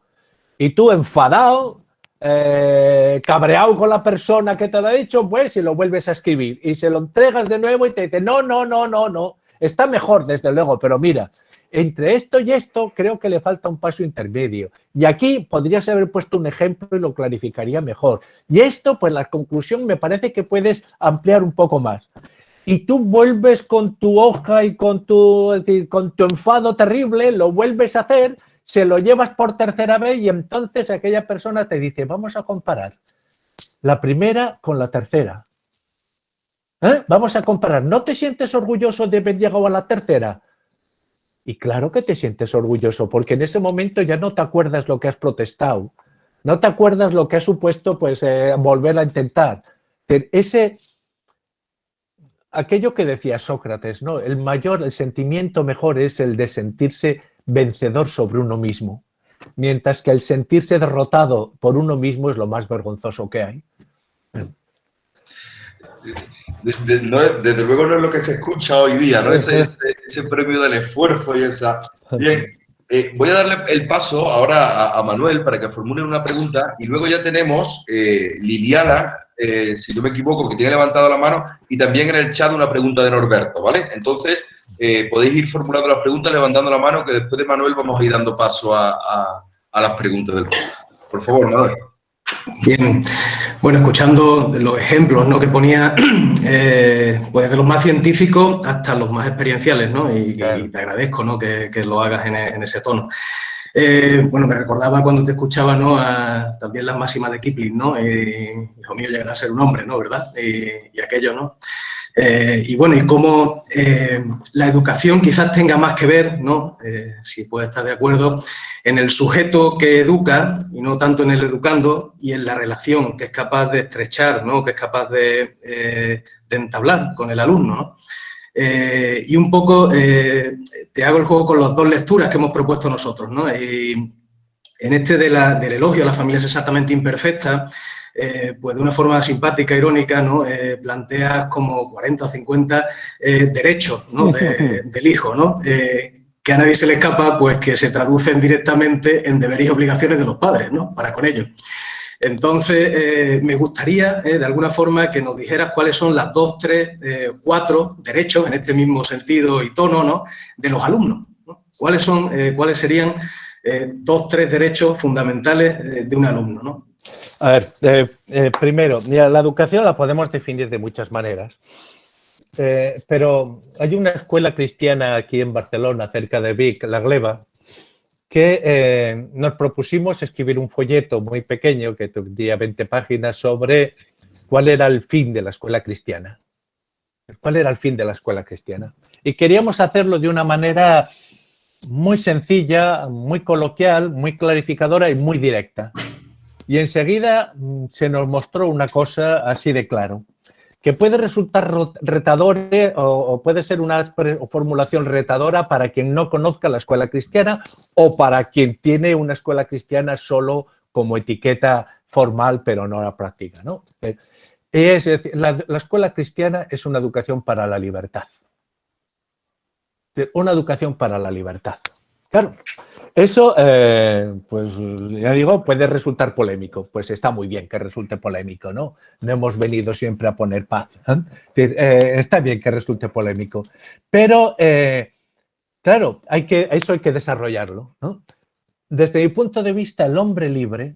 Y tú enfadado, cabreado con la persona que te lo ha dicho, pues y lo vuelves a escribir. Y se lo entregas de nuevo y te dice, no. Está mejor, desde luego, pero mira, entre esto y esto creo que le falta un paso intermedio. Y aquí podrías haber puesto un ejemplo y lo clarificaría mejor. Y esto, pues la conclusión me parece que puedes ampliar un poco más. Y tú vuelves con tu hoja y con tu enfado terrible, lo vuelves a hacer, se lo llevas por tercera vez y entonces aquella persona te dice, vamos a comparar la primera con la tercera. Vamos a comparar. ¿No te sientes orgulloso de haber llegado a la tercera? Y claro que te sientes orgulloso, porque en ese momento ya no te acuerdas lo que has protestado, no te acuerdas lo que ha supuesto pues, volver a intentar. Aquello que decía Sócrates, ¿no? El sentimiento mejor es el de sentirse vencedor sobre uno mismo, mientras que el sentirse derrotado por uno mismo es lo más vergonzoso que hay. Desde luego no es lo que se escucha hoy día, ¿no? Ese premio del esfuerzo y esa... Bien, voy a darle el paso ahora a Manuel para que formule una pregunta y luego ya tenemos Liliana, si no me equivoco, que tiene levantado la mano y también en el chat una pregunta de Norberto, ¿vale? Entonces, podéis ir formulando las preguntas levantando la mano que después de Manuel vamos a ir dando paso a las preguntas del público. Por favor, Manuel. Bien, bueno, escuchando los ejemplos, ¿no?, que ponía, pues de los más científicos hasta los más experienciales, ¿no? Y te agradezco, ¿no?, que lo hagas en ese tono. Bueno, me recordaba cuando te escuchaba, ¿no?, también las máximas de Kipling, ¿no? Hijo mío, llegará a ser un hombre, ¿no?, ¿verdad? Y aquello, ¿no? Y bueno, y cómo la educación quizás tenga más que ver, ¿no?, si puede estar de acuerdo, en el sujeto que educa y no tanto en el educando y en la relación que es capaz de estrechar, ¿no?, que es capaz de entablar con el alumno, ¿no? Y un poco te hago el juego con las dos lecturas que hemos propuesto nosotros, ¿no? Y en este del elogio a las familias exactamente imperfectas, pues de una forma simpática, irónica, ¿no?, planteas como 40 o 50 derechos, ¿no?, del hijo, ¿no?, que a nadie se le escapa, pues que se traducen directamente en deberes y obligaciones de los padres, ¿no?, para con ellos. Entonces, me gustaría, de alguna forma, que nos dijeras cuáles son las 2, 3, 4 derechos, en este mismo sentido y tono, ¿no?, de los alumnos, ¿no? ¿Cuáles serían 2, 3 derechos fundamentales de un alumno, ¿no? A ver, primero, mira, la educación la podemos definir de muchas maneras, pero hay una escuela cristiana aquí en Barcelona, cerca de Vic, La Gleva, que nos propusimos escribir un folleto muy pequeño, que tendría 20 páginas, sobre cuál era el fin de la escuela cristiana. ¿Cuál era el fin de la escuela cristiana? Y queríamos hacerlo de una manera muy sencilla, muy coloquial, muy clarificadora y muy directa. Y enseguida se nos mostró una cosa así de claro, que puede resultar retador o puede ser una formulación retadora para quien no conozca la escuela cristiana o para quien tiene una escuela cristiana solo como etiqueta formal pero no la práctica, ¿no? Es decir, la escuela cristiana es una educación para la libertad. Una educación para la libertad. Claro. Eso, pues ya digo, puede resultar polémico. Pues está muy bien que resulte polémico, ¿no? No hemos venido siempre a poner paz. Está bien que resulte polémico. Pero, claro, eso hay que desarrollarlo, ¿no? Desde mi punto de vista, el hombre libre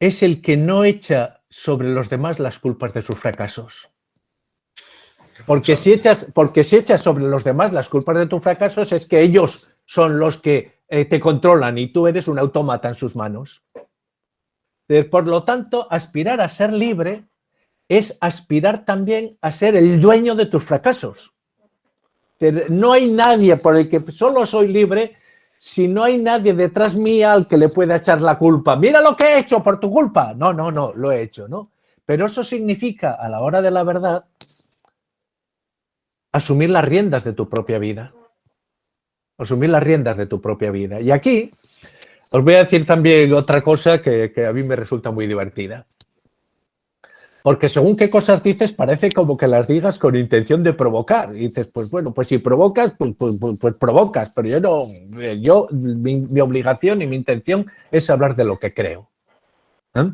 es el que no echa sobre los demás las culpas de sus fracasos. Porque si echas sobre los demás las culpas de tus fracasos es que ellos son los que te controlan y tú eres un autómata en sus manos. Por lo tanto, aspirar a ser libre es aspirar también a ser el dueño de tus fracasos. No hay nadie por el que solo soy libre si no hay nadie detrás mía al que le pueda echar la culpa. Mira lo que he hecho por tu culpa. No, lo he hecho, ¿no? Pero eso significa, a la hora de la verdad, asumir las riendas de tu propia vida. Asumir las riendas de tu propia vida. Y aquí os voy a decir también otra cosa que a mí me resulta muy divertida. Porque según qué cosas dices, parece como que las digas con intención de provocar. Y dices, pues bueno, pues si provocas, pues provocas. Pero mi obligación y mi intención es hablar de lo que creo. ¿Eh?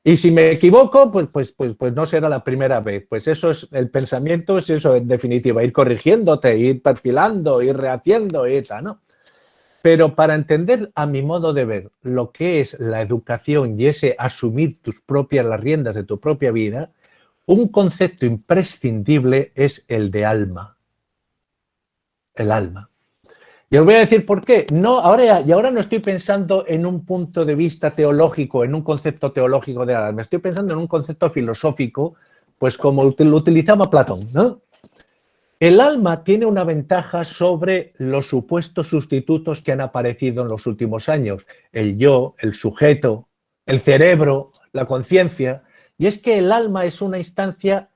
Y si me equivoco, pues no será la primera vez. Pues eso es, el pensamiento es eso, en definitiva, ir corrigiéndote, ir perfilando, ir rehaciendo, y tal, ¿no? Pero para entender, a mi modo de ver, lo que es la educación y ese asumir las riendas de tu propia vida, un concepto imprescindible es el de alma. El alma. Y os voy a decir por qué. Ahora no estoy pensando en un punto de vista teológico, en un concepto teológico de alma. Estoy pensando en un concepto filosófico, pues como lo utilizaba Platón, ¿no? El alma tiene una ventaja sobre los supuestos sustitutos que han aparecido en los últimos años. El yo, el sujeto, el cerebro, la conciencia. Y es que el alma es una instancia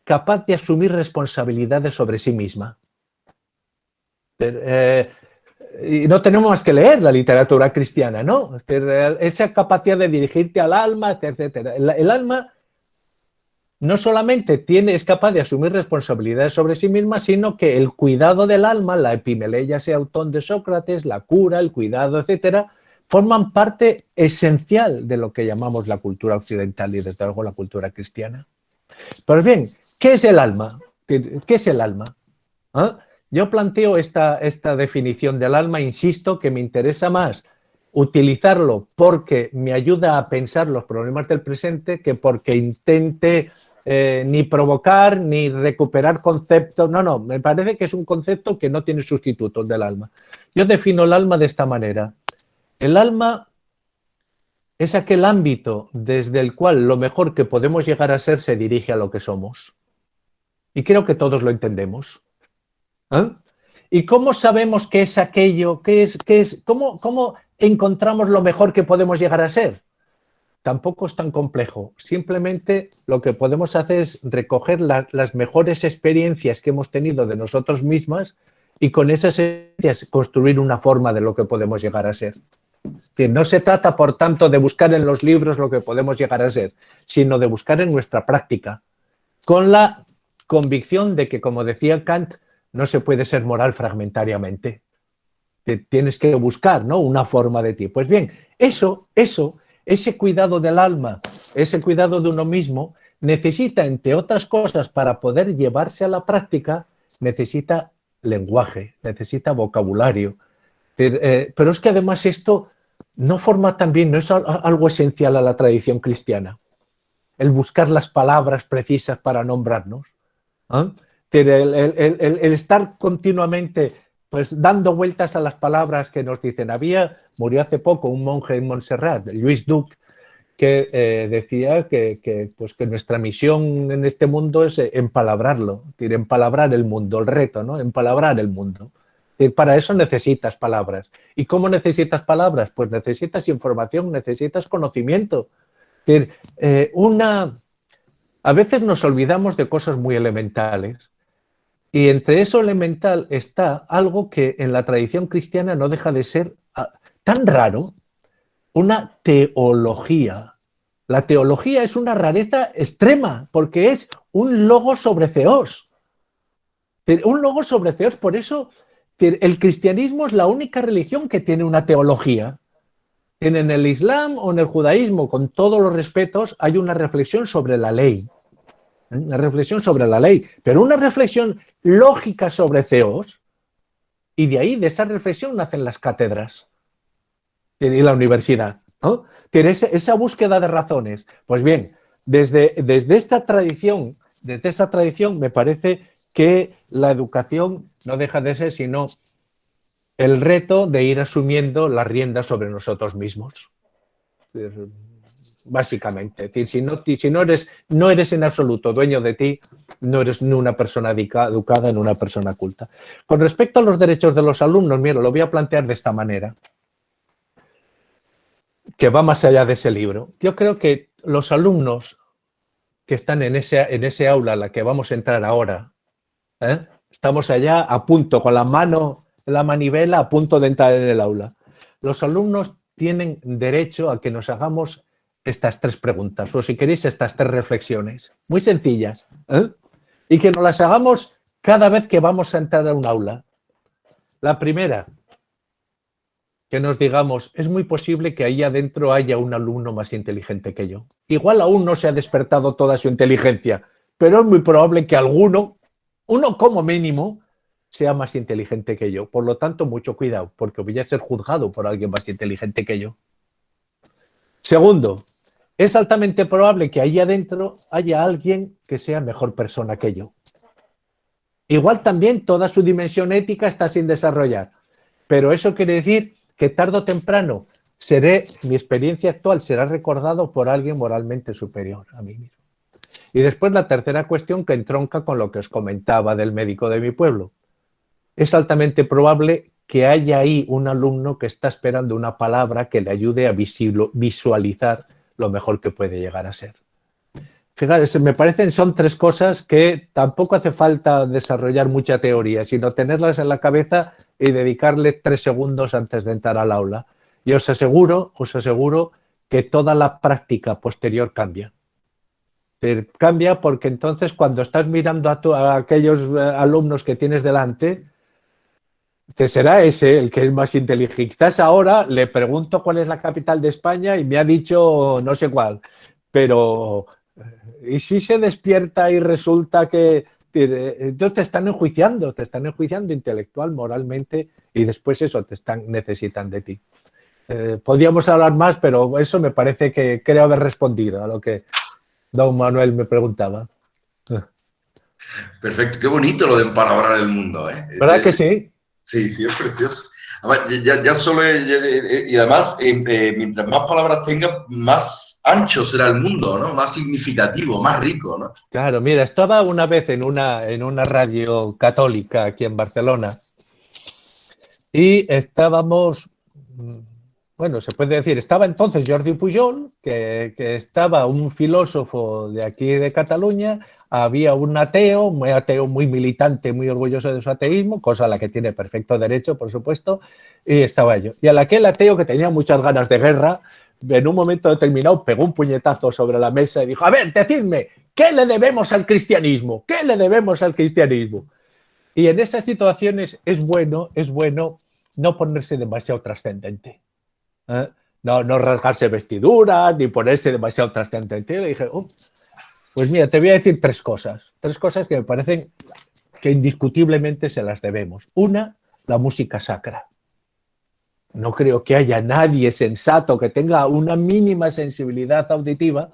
capaz de asumir responsabilidades sobre sí misma. Y no tenemos más que leer la literatura cristiana, ¿no? Esa capacidad de dirigirte al alma, etc. El alma no solamente es capaz de asumir responsabilidades sobre sí misma, sino que el cuidado del alma, la epimeleia seautón de Sócrates, la cura, el cuidado, etcétera, forman parte esencial de lo que llamamos la cultura occidental y desde luego la cultura cristiana. Pues bien, ¿qué es el alma? ¿Qué es el alma? ¿Ah? Yo planteo esta definición del alma, insisto, que me interesa más utilizarlo porque me ayuda a pensar los problemas del presente que porque intente ni provocar ni recuperar conceptos. No, me parece que es un concepto que no tiene sustitutos del alma. Yo defino el alma de esta manera. El alma es aquel ámbito desde el cual lo mejor que podemos llegar a ser se dirige a lo que somos. Y creo que todos lo entendemos. ¿Eh? ¿Y cómo sabemos qué es aquello? ¿Cómo encontramos lo mejor que podemos llegar a ser? Tampoco es tan complejo. Simplemente lo que podemos hacer es recoger las mejores experiencias que hemos tenido de nosotros mismas y con esas experiencias construir una forma de lo que podemos llegar a ser. Que no se trata, por tanto, de buscar en los libros lo que podemos llegar a ser, sino de buscar en nuestra práctica, con la convicción de que, como decía Kant, no se puede ser moral fragmentariamente. Tienes que buscar, ¿no?, una forma de ti. Pues bien, ese cuidado del alma, ese cuidado de uno mismo, necesita, entre otras cosas, para poder llevarse a la práctica, necesita lenguaje, necesita vocabulario. Pero es que además esto no es algo esencial a la tradición cristiana. El buscar las palabras precisas para nombrarnos. ¿Eh? El estar continuamente pues dando vueltas a las palabras que nos dicen. Murió hace poco un monje en Montserrat, Lluís Duc, que decía que nuestra misión en este mundo es empalabrarlo, empalabrar el mundo, el reto, ¿no? Empalabrar el mundo. Para eso necesitas palabras. ¿Y cómo necesitas palabras? Pues necesitas información, necesitas conocimiento. A veces nos olvidamos de cosas muy elementales. Y entre eso elemental está algo que en la tradición cristiana no deja de ser tan raro, una teología. La teología es una rareza extrema porque es un logos sobre theos. Un logos sobre theos, por eso el cristianismo es la única religión que tiene una teología. En el Islam o en el judaísmo, con todos los respetos, hay una reflexión sobre la ley. Una reflexión sobre la ley, pero una reflexión lógica sobre theos, y de ahí, de esa reflexión, nacen las cátedras y la universidad, ¿no? Tiene esa búsqueda de razones. Pues bien, desde esa tradición me parece que la educación no deja de ser sino el reto de ir asumiendo las riendas sobre nosotros mismos. Básicamente, si no eres en absoluto dueño de ti, no eres ni una persona educada ni una persona culta. Con respecto a los derechos de los alumnos, mira, lo voy a plantear de esta manera, que va más allá de ese libro. Yo creo que los alumnos que están en ese aula a la que vamos a entrar ahora. Estamos allá a punto, con la mano en la manivela, a punto de entrar en el aula. Los alumnos tienen derecho a que nos hagamos estas 3 preguntas, o si queréis, estas 3 reflexiones, muy sencillas, y que nos las hagamos cada vez que vamos a entrar a un aula. La primera, que nos digamos, es muy posible que ahí adentro haya un alumno más inteligente que yo. Igual aún no se ha despertado toda su inteligencia, pero es muy probable que uno como mínimo, sea más inteligente que yo. Por lo tanto, mucho cuidado, porque voy a ser juzgado por alguien más inteligente que yo. Segundo, es altamente probable que ahí adentro haya alguien que sea mejor persona que yo. Igual también toda su dimensión ética está sin desarrollar, pero eso quiere decir que tarde o temprano mi experiencia actual será recordado por alguien moralmente superior a mí mismo. Y después la tercera cuestión, que entronca con lo que os comentaba del médico de mi pueblo. Es altamente probable que haya ahí un alumno que está esperando una palabra que le ayude a visualizar lo mejor que puede llegar a ser. Fíjate, me parecen, son 3 cosas que tampoco hace falta desarrollar mucha teoría, sino tenerlas en la cabeza y dedicarle 3 segundos antes de entrar al aula. Y os aseguro que toda la práctica posterior cambia. Cambia porque entonces cuando estás mirando a aquellos alumnos que tienes delante, te será ese el que es más inteligente. Quizás ahora le pregunto cuál es la capital de España y me ha dicho no sé cuál, pero ¿y si se despierta y resulta que entonces te están enjuiciando intelectual, moralmente, y después eso necesitan de ti? Podríamos hablar más, pero eso me parece que creo haber respondido a lo que don Manuel me preguntaba. Perfecto, qué bonito lo de empalabrar el mundo, ¿eh? ¿Verdad que sí? Sí, sí, es precioso. Además, ya solo y además, mientras más palabras tenga, más ancho será el mundo, ¿no? Más significativo, más rico, ¿no? Claro, mira, estaba una vez en una radio católica aquí en Barcelona y estábamos, bueno, se puede decir, estaba entonces Jordi Pujol, que estaba un filósofo de aquí de Cataluña, había un ateo, muy militante, muy orgulloso de su ateísmo, cosa a la que tiene perfecto derecho, por supuesto, y estaba yo. Y aquel ateo, que tenía muchas ganas de guerra, en un momento determinado pegó un puñetazo sobre la mesa y dijo: a ver, decidme, ¿qué le debemos al cristianismo? ¿Qué le debemos al cristianismo? Y en esas situaciones es bueno no ponerse demasiado trascendente. No rasgarse vestiduras, ni ponerse demasiado trascendente. Y le dije, pues mira, te voy a decir 3 cosas. 3 cosas que me parecen que indiscutiblemente se las debemos. Una, la música sacra. No creo que haya nadie sensato que tenga una mínima sensibilidad auditiva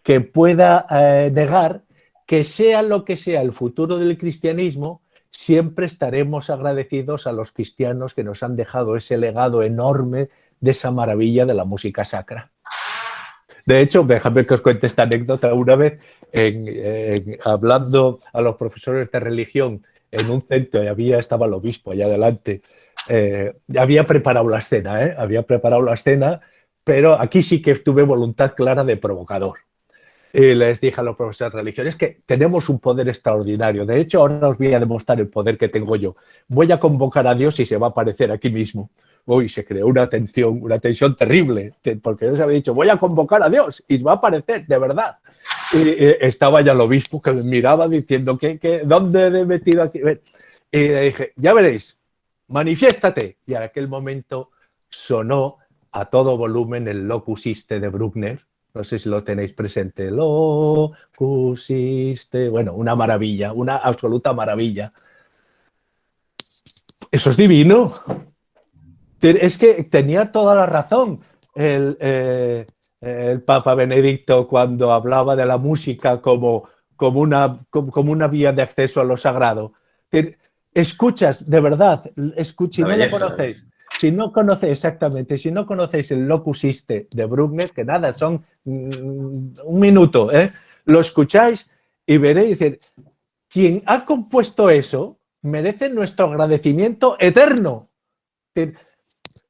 que pueda negar que sea lo que sea el futuro del cristianismo, siempre estaremos agradecidos a los cristianos que nos han dejado ese legado enorme de esa maravilla de la música sacra. De hecho, déjame que os cuente esta anécdota. Una vez, hablando a los profesores de religión en un centro, y estaba el obispo allá adelante, había preparado la escena, pero aquí sí que tuve voluntad clara de provocador. Y les dije a los profesores de religión, es que tenemos un poder extraordinario. De hecho, ahora os voy a demostrar el poder que tengo yo. Voy a convocar a Dios y se va a aparecer aquí mismo. Uy, se creó una tensión terrible, porque yo les había dicho, voy a convocar a Dios y va a aparecer, de verdad. Y estaba ya el obispo que me miraba diciendo, ¿dónde he metido aquí? Y le dije, ya veréis, manifiéstate. Y en aquel momento sonó a todo volumen el Locus Iste de Bruckner. No sé si lo tenéis presente. Locus Iste. Bueno, una maravilla, una absoluta maravilla. Eso es divino. Es que tenía toda la razón el Papa Benedicto cuando hablaba de la música como una vía de acceso a lo sagrado. Escuchas, de verdad, si no lo conocéis. Si no conocéis el Locus Iste de Bruckner, que nada, son un minuto, lo escucháis y veréis, decir, quien ha compuesto eso merece nuestro agradecimiento eterno.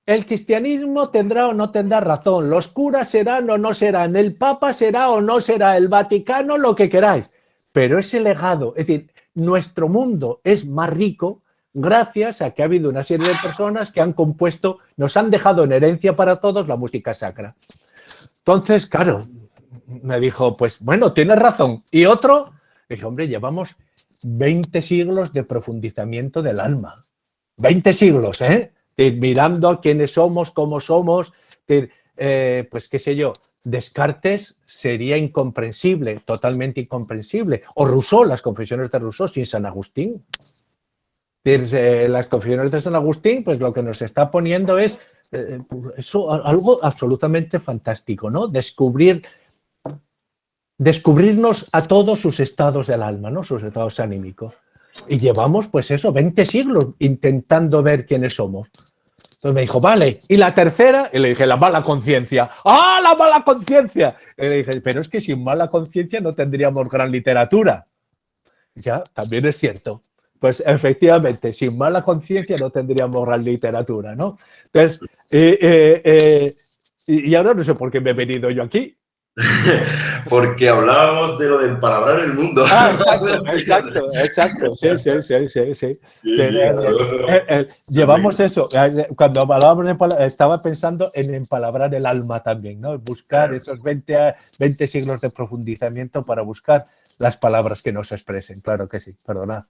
el cristianismo tendrá o no tendrá razón, los curas serán o no serán, el Papa será o no será, el Vaticano, lo que queráis. Pero ese legado, es decir, nuestro mundo es más rico gracias a que ha habido una serie de personas que han compuesto, nos han dejado en herencia para todos la música sacra. Entonces, claro, me dijo, pues bueno, tienes razón. Y otro, dije, hombre, llevamos 20 siglos de profundizamiento del alma. 20 siglos, ¿eh? Mirando a quiénes somos, cómo somos, pues qué sé yo, Descartes sería incomprensible, totalmente incomprensible. O Rousseau, las confesiones de Rousseau sin San Agustín. Las confesiones de San Agustín, pues lo que nos está poniendo es eso, algo absolutamente fantástico, ¿no? Descubrirnos a todos sus estados del alma, ¿no? Sus estados anímicos. Y llevamos, pues eso, 20 siglos intentando ver quiénes somos. Entonces me dijo, vale. Y la tercera, y le dije, la mala conciencia. ¡Ah, la mala conciencia! Y le dije, pero es que sin mala conciencia no tendríamos gran literatura. Ya, también es cierto. Pues efectivamente, sin mala conciencia no tendríamos gran literatura, ¿no? Entonces, y ahora no sé por qué me he venido yo aquí. Porque hablábamos de lo de empalabrar el mundo. Ah, exacto. Sí. Llevamos eso. Cuando hablábamos de estaba pensando en empalabrar el alma también, ¿no? Buscar esos 20 siglos de profundizamiento para buscar las palabras que nos expresen. Claro que sí, perdonad.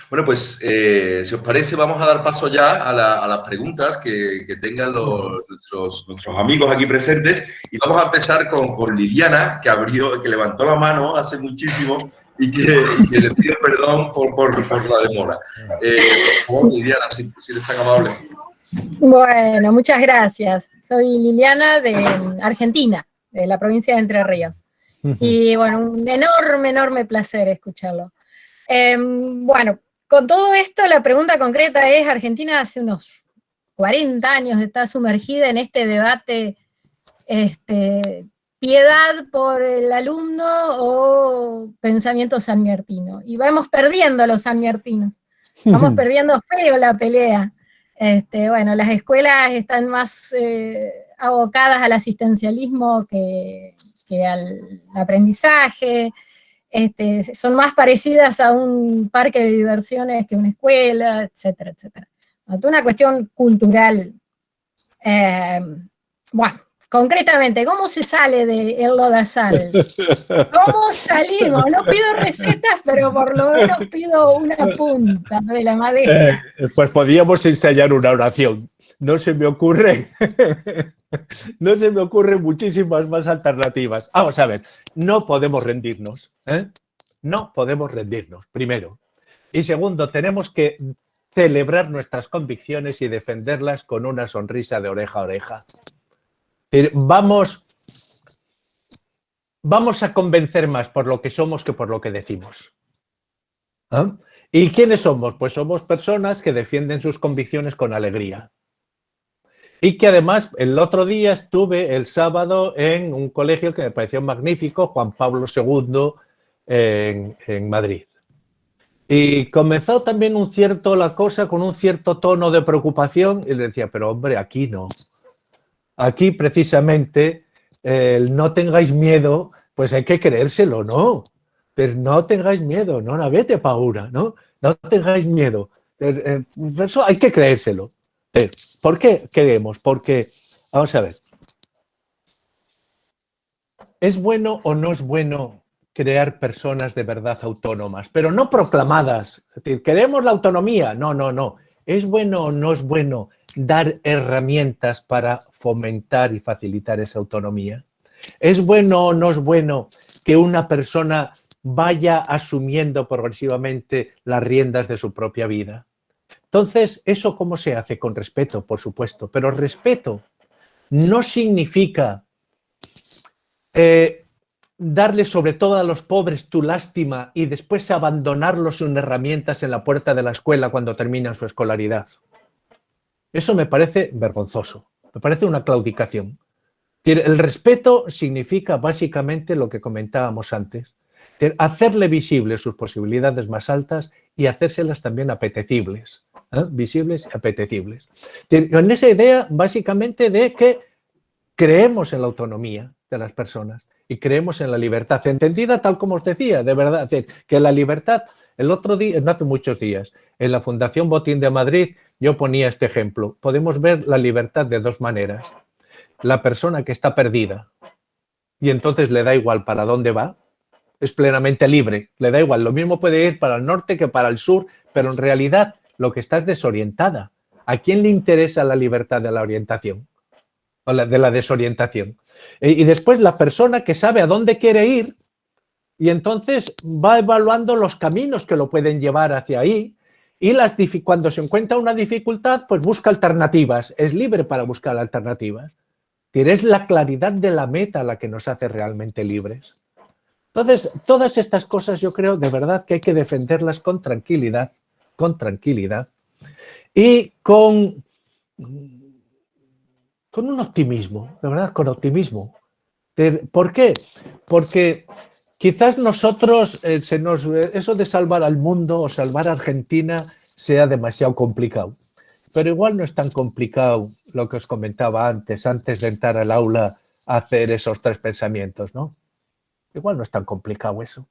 Bueno, pues si os parece, vamos a dar paso ya a las preguntas que tengan nuestros amigos aquí presentes, y vamos a empezar con Liliana, que levantó la mano hace muchísimo y que le pido perdón por la demora. Liliana, si eres tan amable. Bueno, muchas gracias. Soy Liliana de Argentina, de la provincia de Entre Ríos. Y bueno, un enorme placer escucharlo. Bueno, con todo esto la pregunta concreta es, Argentina hace unos 40 años está sumergida en este debate, piedad por el alumno o pensamiento sanmiartino. Y vamos perdiendo a los sanmiartinos, vamos perdiendo feo la pelea. Bueno, las escuelas están más abocadas al asistencialismo que al aprendizaje. Son más parecidas a un parque de diversiones que una escuela, etcétera. Una cuestión cultural. Bueno, concretamente, ¿cómo se sale del lodazal? ¿Cómo salimos? No pido recetas, pero por lo menos pido una punta de la madera. Pues podríamos ensayar una oración. No se me ocurren muchísimas más alternativas. Vamos a ver, no podemos rendirnos, ¿eh? No podemos rendirnos, primero. Y segundo, tenemos que celebrar nuestras convicciones y defenderlas con una sonrisa de oreja a oreja. Vamos a convencer más por lo que somos que por lo que decimos. ¿Eh? ¿Y quiénes somos? Pues somos personas que defienden sus convicciones con alegría. Y que además el otro día estuve el sábado en un colegio que me pareció magnífico, Juan Pablo II, en Madrid. Y comenzó también la cosa con un cierto tono de preocupación y le decía, pero hombre, aquí no. Aquí precisamente el no tengáis miedo, pues hay que creérselo, ¿no? Pero no tengáis miedo, no navete paura, ¿no? No tengáis miedo. Eso hay que creérselo. ¿Por qué creemos? Porque, vamos a ver, ¿es bueno o no es bueno crear personas de verdad autónomas, pero no proclamadas? Es decir, ¿queremos la autonomía? No. ¿Es bueno o no es bueno dar herramientas para fomentar y facilitar esa autonomía? ¿Es bueno o no es bueno que una persona vaya asumiendo progresivamente las riendas de su propia vida? Entonces, ¿eso cómo se hace? Con respeto, por supuesto, pero respeto no significa darle sobre todo a los pobres tu lástima y después abandonarlos sin herramientas en la puerta de la escuela cuando terminan su escolaridad. Eso me parece vergonzoso, me parece una claudicación. El respeto significa básicamente lo que comentábamos antes, hacerle visibles sus posibilidades más altas y hacérselas también apetecibles. visibles y apetecibles. Con esa idea, básicamente, de que creemos en la autonomía de las personas y creemos en la libertad, entendida tal como os decía, de verdad, que la libertad, el otro día, no hace muchos días, en la Fundación Botín de Madrid, yo ponía este ejemplo. Podemos ver la libertad de dos maneras. La persona que está perdida y entonces le da igual para dónde va, es plenamente libre, le da igual. Lo mismo puede ir para el norte que para el sur, pero en realidad lo que está es desorientada. ¿A quién le interesa la libertad de la orientación? O de la desorientación. Y después la persona que sabe a dónde quiere ir y entonces va evaluando los caminos que lo pueden llevar hacia ahí y cuando se encuentra una dificultad, pues busca alternativas. Es libre para buscar alternativas. Es la claridad de la meta la que nos hace realmente libres. Entonces, todas estas cosas yo creo de verdad que hay que defenderlas con tranquilidad y con un optimismo, de verdad, con optimismo. ¿Por qué? Porque quizás nosotros, eso de salvar al mundo o salvar a Argentina sea demasiado complicado, pero igual no es tan complicado lo que os comentaba antes de entrar al aula a hacer esos tres pensamientos, ¿no? Igual no es tan complicado eso.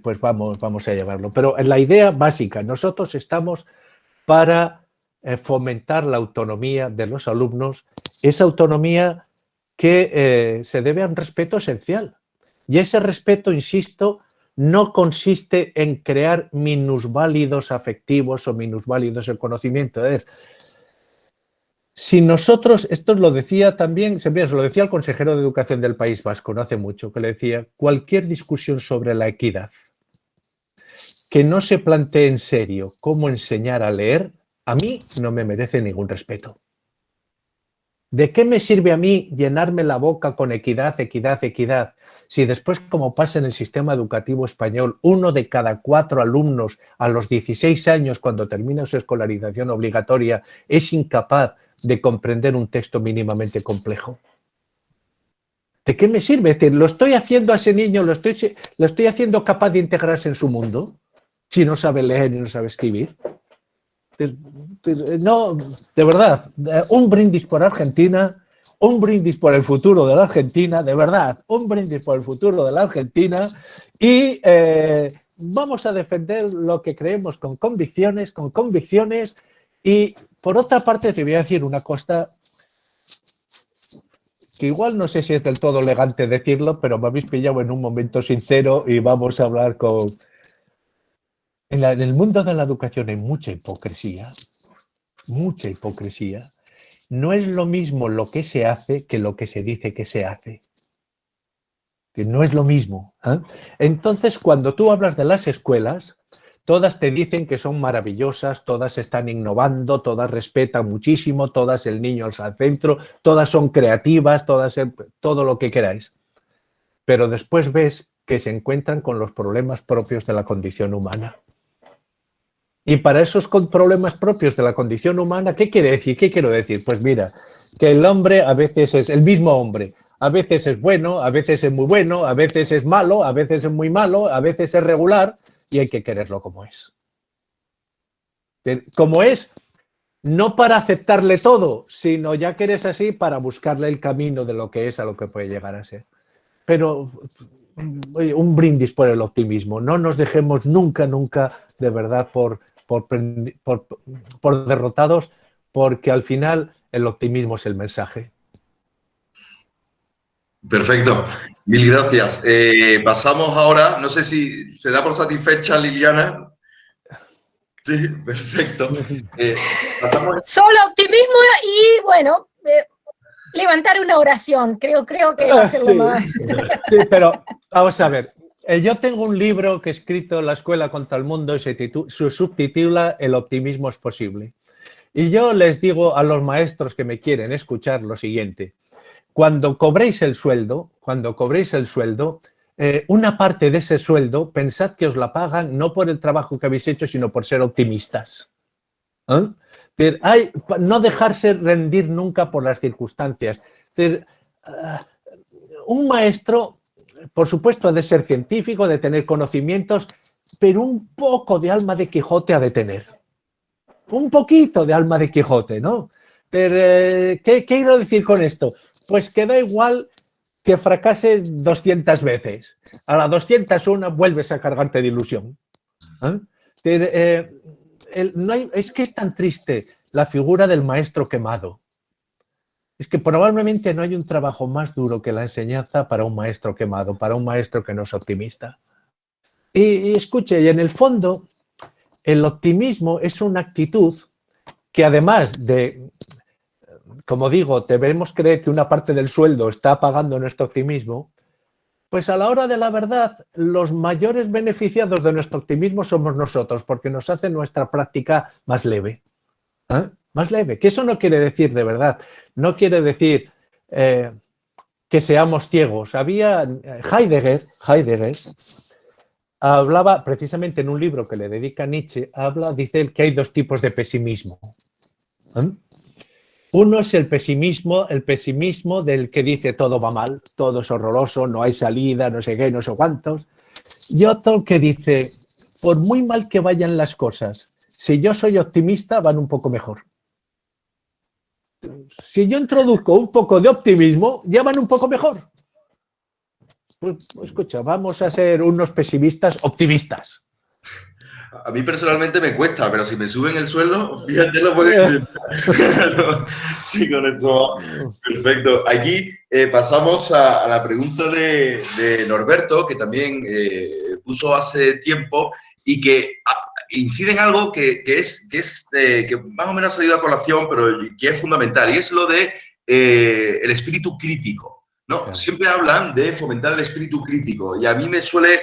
Pues vamos a llevarlo. Pero en la idea básica, nosotros estamos para fomentar la autonomía de los alumnos, esa autonomía que se debe a un respeto esencial. Y ese respeto, insisto, no consiste en crear minusválidos afectivos o minusválidos el conocimiento. Si nosotros, esto lo decía también, se lo decía el consejero de Educación del País Vasco no hace mucho, que le decía, cualquier discusión sobre la equidad que no se plantee en serio cómo enseñar a leer, a mí no me merece ningún respeto. ¿De qué me sirve a mí llenarme la boca con equidad, equidad, equidad? Si después, como pasa en el sistema educativo español, 1 de cada 4 alumnos a los 16 años, cuando termina su escolarización obligatoria, es incapaz de comprender un texto mínimamente complejo. ¿De qué me sirve? Es decir, ¿lo estoy haciendo a ese niño, lo estoy haciendo capaz de integrarse en su mundo si no sabe leer y no sabe escribir? No, de verdad, un brindis por Argentina, un brindis por el futuro de la Argentina, de verdad, un brindis por el futuro de la Argentina y vamos a defender lo que creemos con convicciones y por otra parte te voy a decir una cosa que igual no sé si es del todo elegante decirlo, pero me habéis pillado en un momento sincero y vamos a hablar con... En el mundo de la educación hay mucha hipocresía. No es lo mismo lo que se hace que lo que se dice que se hace. No es lo mismo. Entonces, cuando tú hablas de las escuelas, todas te dicen que son maravillosas, todas están innovando, todas respetan muchísimo, todas el niño al centro, todas son creativas, todas todo lo que queráis. Pero después ves que se encuentran con los problemas propios de la condición humana. Y para esos problemas propios de la condición humana, ¿qué quiere decir? ¿Qué quiero decir? Pues mira, que el hombre a veces es el mismo hombre. A veces es bueno, a veces es muy bueno, a veces es malo, a veces es muy malo, a veces es regular y hay que quererlo como es. Como es, no para aceptarle todo, sino ya que eres así para buscarle el camino de lo que es a lo que puede llegar a ser. Pero un brindis por el optimismo. No nos dejemos nunca, de verdad, por derrotados, porque al final el optimismo es el mensaje. Perfecto, mil gracias. Pasamos ahora, no sé si se da por satisfecha Liliana. Sí, perfecto. Solo optimismo y bueno, levantar una oración, creo que va a ser lo más. Sí, pero vamos a ver. Yo tengo un libro que he escrito en la Escuela contra el Mundo y se subtitula El optimismo es posible. Y yo les digo a los maestros que me quieren escuchar lo siguiente. Cuando cobréis el sueldo, una parte de ese sueldo, pensad que os la pagan no por el trabajo que habéis hecho, sino por ser optimistas. No dejarse rendir nunca por las circunstancias. Un maestro, por supuesto, ha de ser científico, de tener conocimientos, pero un poco de alma de Quijote ha de tener. un poquito de alma de Quijote, ¿no? Pero, ¿qué quiero decir con esto? Pues que da igual que fracases 200 veces. A la 201 vuelves a cargarte de ilusión. Es que es tan triste la figura del maestro quemado. Es que probablemente no hay un trabajo más duro que la enseñanza para un maestro quemado, para un maestro que no es optimista. Y escuche, y en el fondo, el optimismo es una actitud que además de, como digo, debemos creer que una parte del sueldo está pagando nuestro optimismo, pues a la hora de la verdad, los mayores beneficiados de nuestro optimismo somos nosotros, porque nos hace nuestra práctica más leve. Más leve, que eso no quiere decir de verdad, no quiere decir que seamos ciegos. Había Heidegger hablaba precisamente en un libro que le dedica a Nietzsche, dice que hay dos tipos de pesimismo. Uno es el pesimismo del que dice todo va mal, todo es horroroso, no hay salida, no sé qué, no sé cuántos. Y otro que dice, por muy mal que vayan las cosas, si yo soy optimista, van un poco mejor. Si yo introduzco un poco de optimismo, ya van un poco mejor. Pues, escucha, vamos a ser unos pesimistas optimistas. A mí personalmente me cuesta, pero si me suben el sueldo, fíjate, lo puedo intentar. Sí, con eso. Perfecto. Aquí pasamos a la pregunta de Norberto, que también puso hace tiempo y que incide en algo que más o menos ha salido a colación, pero que es fundamental, y es lo de el espíritu crítico. ¿No? Claro. Siempre hablan de fomentar el espíritu crítico y a mí me suele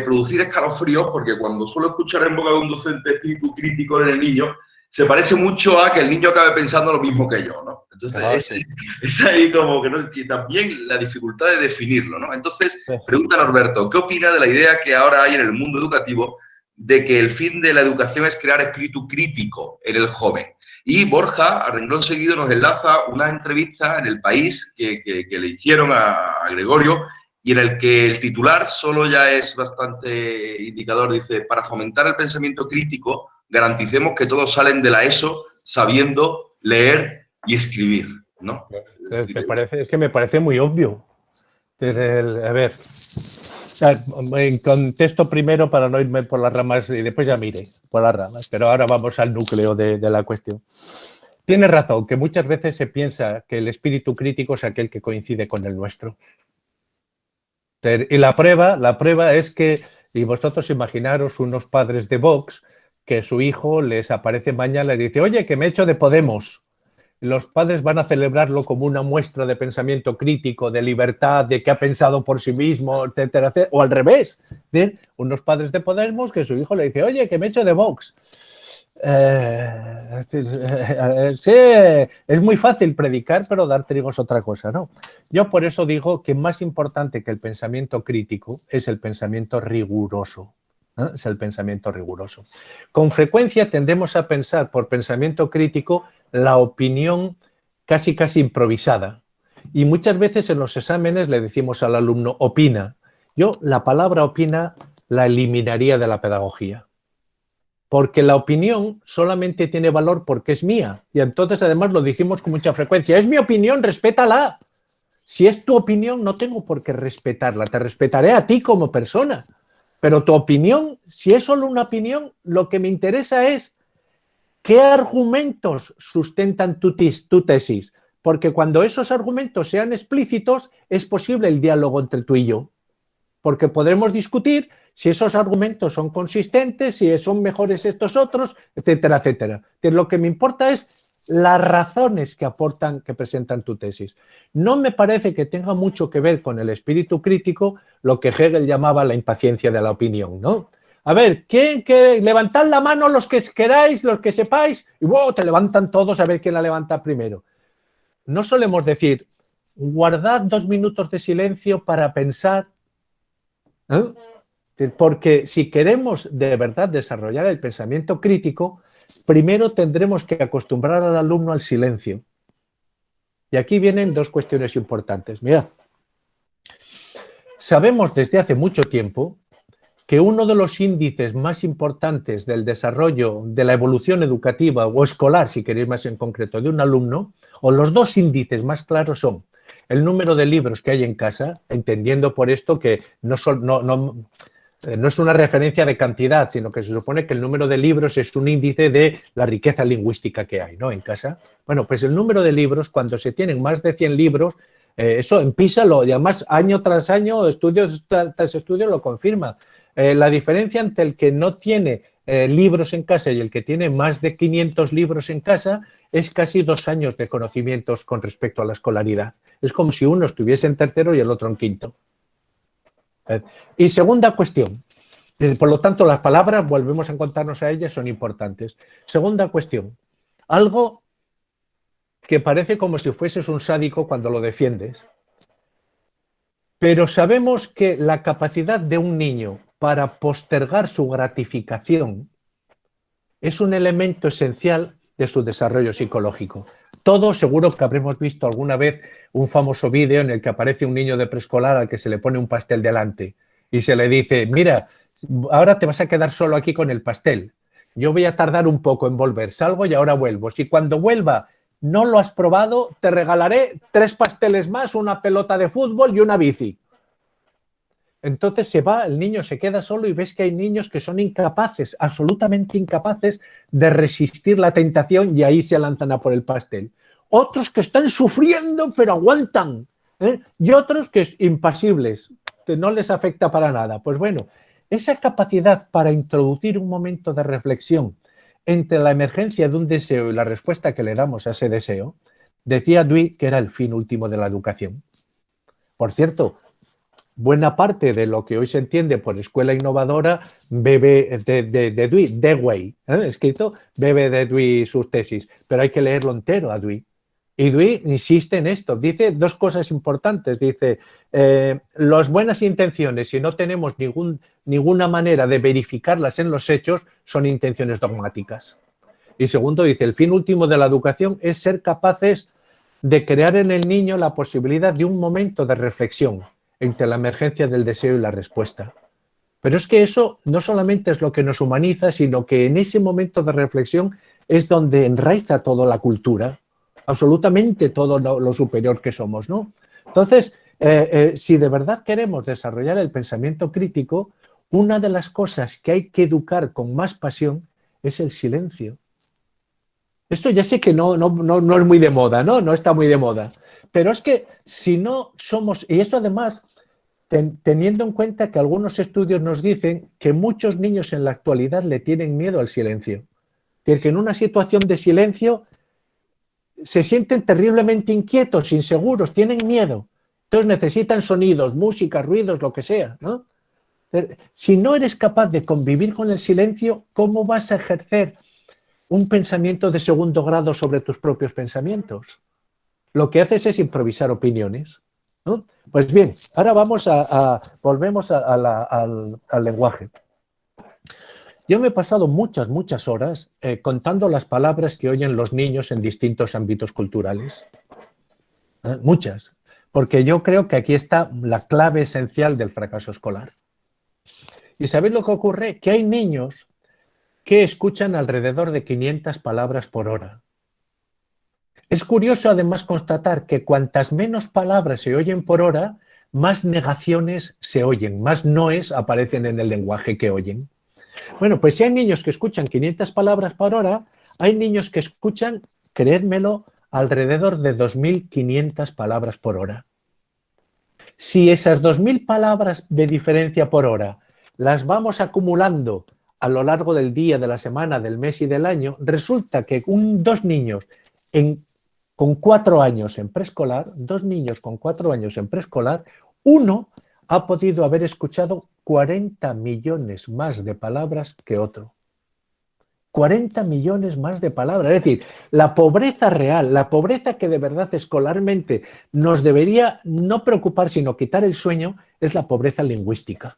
producir escalofríos porque cuando suelo escuchar en boca de un docente espíritu crítico en el niño, se parece mucho a que el niño acabe pensando lo mismo que yo, ¿no? Entonces, es ahí como que ¿no? Y también la dificultad de definirlo, ¿no? Entonces, pregunta Norberto, ¿qué opina de la idea que ahora hay en el mundo educativo de que el fin de la educación es crear espíritu crítico en el joven? Y Borja, a renglón seguido, nos enlaza una entrevista en El País que le hicieron a Gregorio y en el que el titular solo ya es bastante indicador. Dice, para fomentar el pensamiento crítico, garanticemos que todos salen de la ESO sabiendo leer y escribir, ¿no? Es que me parece muy obvio. A ver, en contexto primero para no irme por las ramas y después ya mire por las ramas, pero ahora vamos al núcleo de la cuestión. Tiene razón, que muchas veces se piensa que el espíritu crítico es aquel que coincide con el nuestro. Y la prueba es que, y vosotros imaginaros unos padres de Vox que su hijo les aparece mañana y le dice, oye, que me echo de Podemos. Los padres van a celebrarlo como una muestra de pensamiento crítico, de libertad, de que ha pensado por sí mismo, etcétera, etcétera. O al revés, de unos padres de Podemos que su hijo le dice, oye, que me echo de Vox. Sí, es muy fácil predicar, pero dar trigo es otra cosa, ¿no? Yo por eso digo que más importante que el pensamiento crítico es el pensamiento riguroso. Es el pensamiento riguroso. Con frecuencia tendemos a pensar por pensamiento crítico la opinión casi improvisada. Y muchas veces en los exámenes le decimos al alumno, opina. Yo la palabra opina la eliminaría de la pedagogía. Porque la opinión solamente tiene valor porque es mía. Y entonces además lo decimos con mucha frecuencia. Es mi opinión, respétala. Si es tu opinión, no tengo por qué respetarla. Te respetaré a ti como persona. Pero tu opinión, si es solo una opinión, lo que me interesa es qué argumentos sustentan tu tesis. Porque cuando esos argumentos sean explícitos, es posible el diálogo entre tú y yo. Porque podremos discutir si esos argumentos son consistentes, si son mejores estos otros, etcétera, etcétera. Entonces, lo que me importa es las razones que aportan, que presentan tu tesis. No me parece que tenga mucho que ver con el espíritu crítico lo que Hegel llamaba la impaciencia de la opinión, ¿no? A ver, ¿quién quiere? Levantad la mano los que queráis, los que sepáis, y wow, te levantan todos a ver quién la levanta primero. No solemos decir, guardad 2 minutos de silencio para pensar, ¿eh? Porque si queremos de verdad desarrollar el pensamiento crítico, primero tendremos que acostumbrar al alumno al silencio. Y aquí vienen 2 cuestiones importantes. Mirad, sabemos desde hace mucho tiempo que uno de los índices más importantes del desarrollo, de la evolución educativa o escolar, si queréis más en concreto, de un alumno, o los dos índices más claros son el número de libros que hay en casa, entendiendo por esto que no es una referencia de cantidad, sino que se supone que el número de libros es un índice de la riqueza lingüística que hay, ¿no?, en casa. Bueno, pues el número de libros, cuando se tienen más de 100 libros, eso en PISA, y además año tras año, estudios tras estudios lo confirma. La diferencia entre el que no tiene libros en casa y el que tiene más de 500 libros en casa es casi 2 años de conocimientos con respecto a la escolaridad. Es como si uno estuviese en tercero y el otro en quinto. Y segunda cuestión, por lo tanto las palabras, volvemos a encontrarnos a ellas, son importantes. Segunda cuestión, algo que parece como si fueses un sádico cuando lo defiendes, pero sabemos que la capacidad de un niño para postergar su gratificación es un elemento esencial de su desarrollo psicológico. Todos seguro que habremos visto alguna vez un famoso vídeo en el que aparece un niño de preescolar al que se le pone un pastel delante y se le dice, mira, ahora te vas a quedar solo aquí con el pastel. Yo voy a tardar un poco en volver, salgo y ahora vuelvo. Si cuando vuelva no lo has probado, te regalaré 3 pasteles más, una pelota de fútbol y una bici. Entonces se va, el niño se queda solo y ves que hay niños que son incapaces, absolutamente incapaces de resistir la tentación y ahí se lanzan a por el pastel. Otros que están sufriendo pero aguantan, ¿eh? Y otros que impasibles, que no les afecta para nada. Pues bueno, esa capacidad para introducir un momento de reflexión entre la emergencia de un deseo y la respuesta que le damos a ese deseo, decía Dewey que era el fin último de la educación. Por cierto, buena parte de lo que hoy se entiende por escuela innovadora bebe de Dewey, escrito, bebe de Dewey sus tesis, pero hay que leerlo entero a Dewey. Y Dewey insiste en esto, dice 2 cosas importantes, dice, las buenas intenciones, si no tenemos ninguna manera de verificarlas en los hechos, son intenciones dogmáticas. Y segundo, dice, el fin último de la educación es ser capaces de crear en el niño la posibilidad de un momento de reflexión entre la emergencia del deseo y la respuesta. Pero es que eso no solamente es lo que nos humaniza, sino que en ese momento de reflexión es donde enraiza toda la cultura, absolutamente todo lo superior que somos, ¿no? Entonces, si de verdad queremos desarrollar el pensamiento crítico, una de las cosas que hay que educar con más pasión es el silencio. Esto ya sé que no es muy de moda, ¿no? No está muy de moda. Pero es que si no somos, y eso además, teniendo en cuenta que algunos estudios nos dicen que muchos niños en la actualidad le tienen miedo al silencio. Es decir, que en una situación de silencio se sienten terriblemente inquietos, inseguros, tienen miedo. Entonces necesitan sonidos, música, ruidos, lo que sea, ¿no? Si no eres capaz de convivir con el silencio, ¿cómo vas a ejercer un pensamiento de segundo grado sobre tus propios pensamientos? Lo que haces es improvisar opiniones, ¿no? Pues bien, ahora volvemos al lenguaje. Yo me he pasado muchas horas contando las palabras que oyen los niños en distintos ámbitos culturales. Muchas, porque yo creo que aquí está la clave esencial del fracaso escolar. ¿Y sabéis lo que ocurre? Que hay niños que escuchan alrededor de 500 palabras por hora. Es curioso además constatar que cuantas menos palabras se oyen por hora, más negaciones se oyen, más noes aparecen en el lenguaje que oyen. Bueno, pues si hay niños que escuchan 500 palabras por hora, hay niños que escuchan, creédmelo, alrededor de 2.500 palabras por hora. Si esas 2.000 palabras de diferencia por hora las vamos acumulando a lo largo del día, de la semana, del mes y del año, resulta que 2 niños con 4 años en preescolar, 2 niños con 4 años en preescolar, uno ha podido haber escuchado 40 millones más de palabras que otro. 40 millones más de palabras. Es decir, la pobreza real, la pobreza que de verdad escolarmente nos debería no preocupar, sino quitar el sueño, es la pobreza lingüística.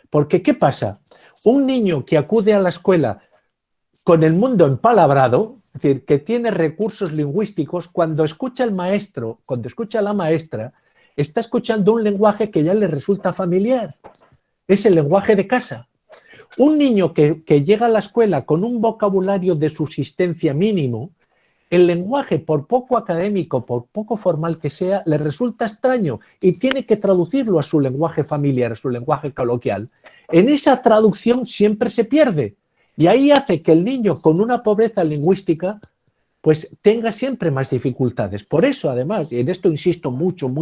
Porque, ¿qué pasa? Un niño que acude a la escuela con el mundo empalabrado, es decir, que tiene recursos lingüísticos, cuando escucha al maestro, cuando escucha a la maestra, está escuchando un lenguaje que ya le resulta familiar. es el lenguaje de casa. Un niño que llega a la escuela con un vocabulario de subsistencia mínimo, el lenguaje, por poco académico, por poco formal que sea, le resulta extraño y tiene que traducirlo a su lenguaje familiar, a su lenguaje coloquial. En esa traducción siempre se pierde y ahí hace que el niño con una pobreza lingüística pues tenga siempre más dificultades. Por eso, además, y en esto insisto mucho,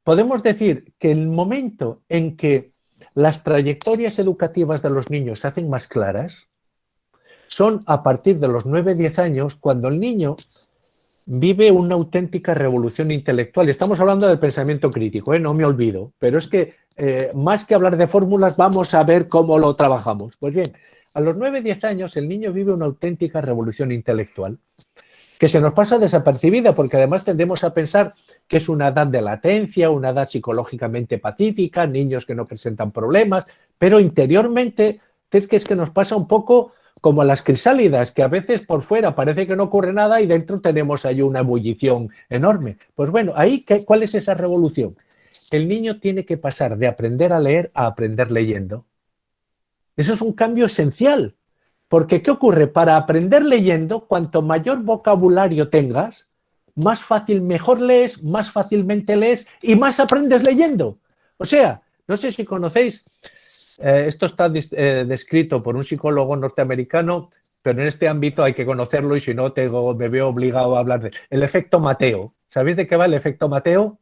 podemos decir que el momento en que las trayectorias educativas de los niños se hacen más claras son a partir de los 9-10 años, cuando el niño vive una auténtica revolución intelectual. Estamos hablando del pensamiento crítico, no me olvido, pero es que más que hablar de fórmulas, vamos a ver cómo lo trabajamos. Pues bien, a los 9-10 años el niño vive una auténtica revolución intelectual que se nos pasa desapercibida porque además tendemos a pensar que es una edad de latencia, una edad psicológicamente pacífica, niños que no presentan problemas, pero interiormente es que nos pasa un poco como a las crisálidas, que a veces por fuera parece que no ocurre nada y dentro tenemos ahí una ebullición enorme. Pues bueno, ahí, ¿cuál es esa revolución? El niño tiene que pasar de aprender a leer a aprender leyendo. Eso es un cambio esencial, porque ¿qué ocurre? Para aprender leyendo, cuanto mayor vocabulario tengas, más fácil, mejor lees, más fácilmente lees y más aprendes leyendo. O sea, no sé si conocéis... esto está descrito por un psicólogo norteamericano, pero en este ámbito hay que conocerlo y si no me veo obligado a hablar de el efecto Mateo. ¿Sabéis de qué va el efecto Mateo?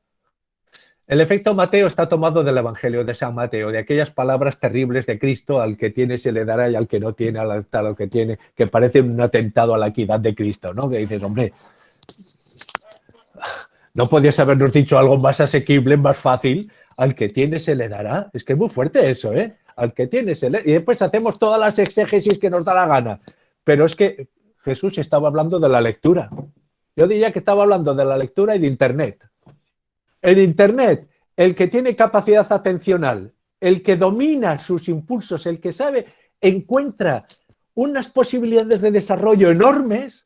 El efecto Mateo está tomado del Evangelio de San Mateo, de aquellas palabras terribles de Cristo: al que tiene se le dará y al que no tiene, al lo que tiene, que parece un atentado a la equidad de Cristo, ¿no? Que dices, hombre, no podías habernos dicho algo más asequible, más fácil. Al que tiene se le dará. Es que es muy fuerte eso, ¿eh? Al que tiene se le... Y después hacemos todas las exégesis que nos da la gana. Pero es que Jesús estaba hablando de la lectura. Yo diría que estaba hablando de la lectura y de Internet. En Internet, el que tiene capacidad atencional, el que domina sus impulsos, el que sabe, encuentra unas posibilidades de desarrollo enormes,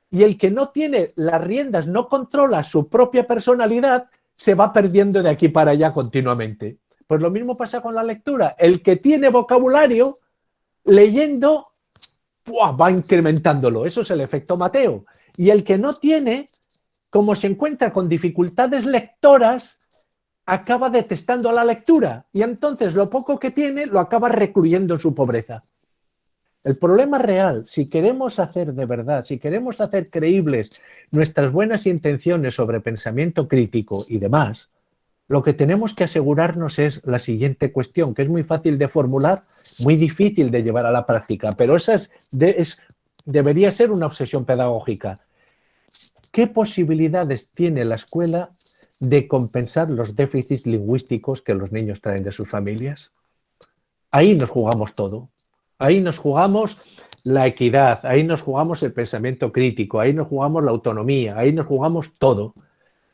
y el que no tiene las riendas, no controla su propia personalidad, se va perdiendo de aquí para allá continuamente. Pues lo mismo pasa con la lectura. El que tiene vocabulario, leyendo, va incrementándolo. Eso es el efecto Mateo. Y el que no tiene, como se encuentra con dificultades lectoras, acaba detestando la lectura. Y entonces lo poco que tiene lo acaba recluyendo en su pobreza. El problema real, si queremos hacer de verdad, si queremos hacer creíbles nuestras buenas intenciones sobre pensamiento crítico y demás, lo que tenemos que asegurarnos es la siguiente cuestión, que es muy fácil de formular, muy difícil de llevar a la práctica, pero esa debería ser una obsesión pedagógica. ¿Qué posibilidades tiene la escuela de compensar los déficits lingüísticos que los niños traen de sus familias? Ahí nos jugamos todo. Ahí nos jugamos la equidad, ahí nos jugamos el pensamiento crítico, ahí nos jugamos la autonomía, ahí nos jugamos todo.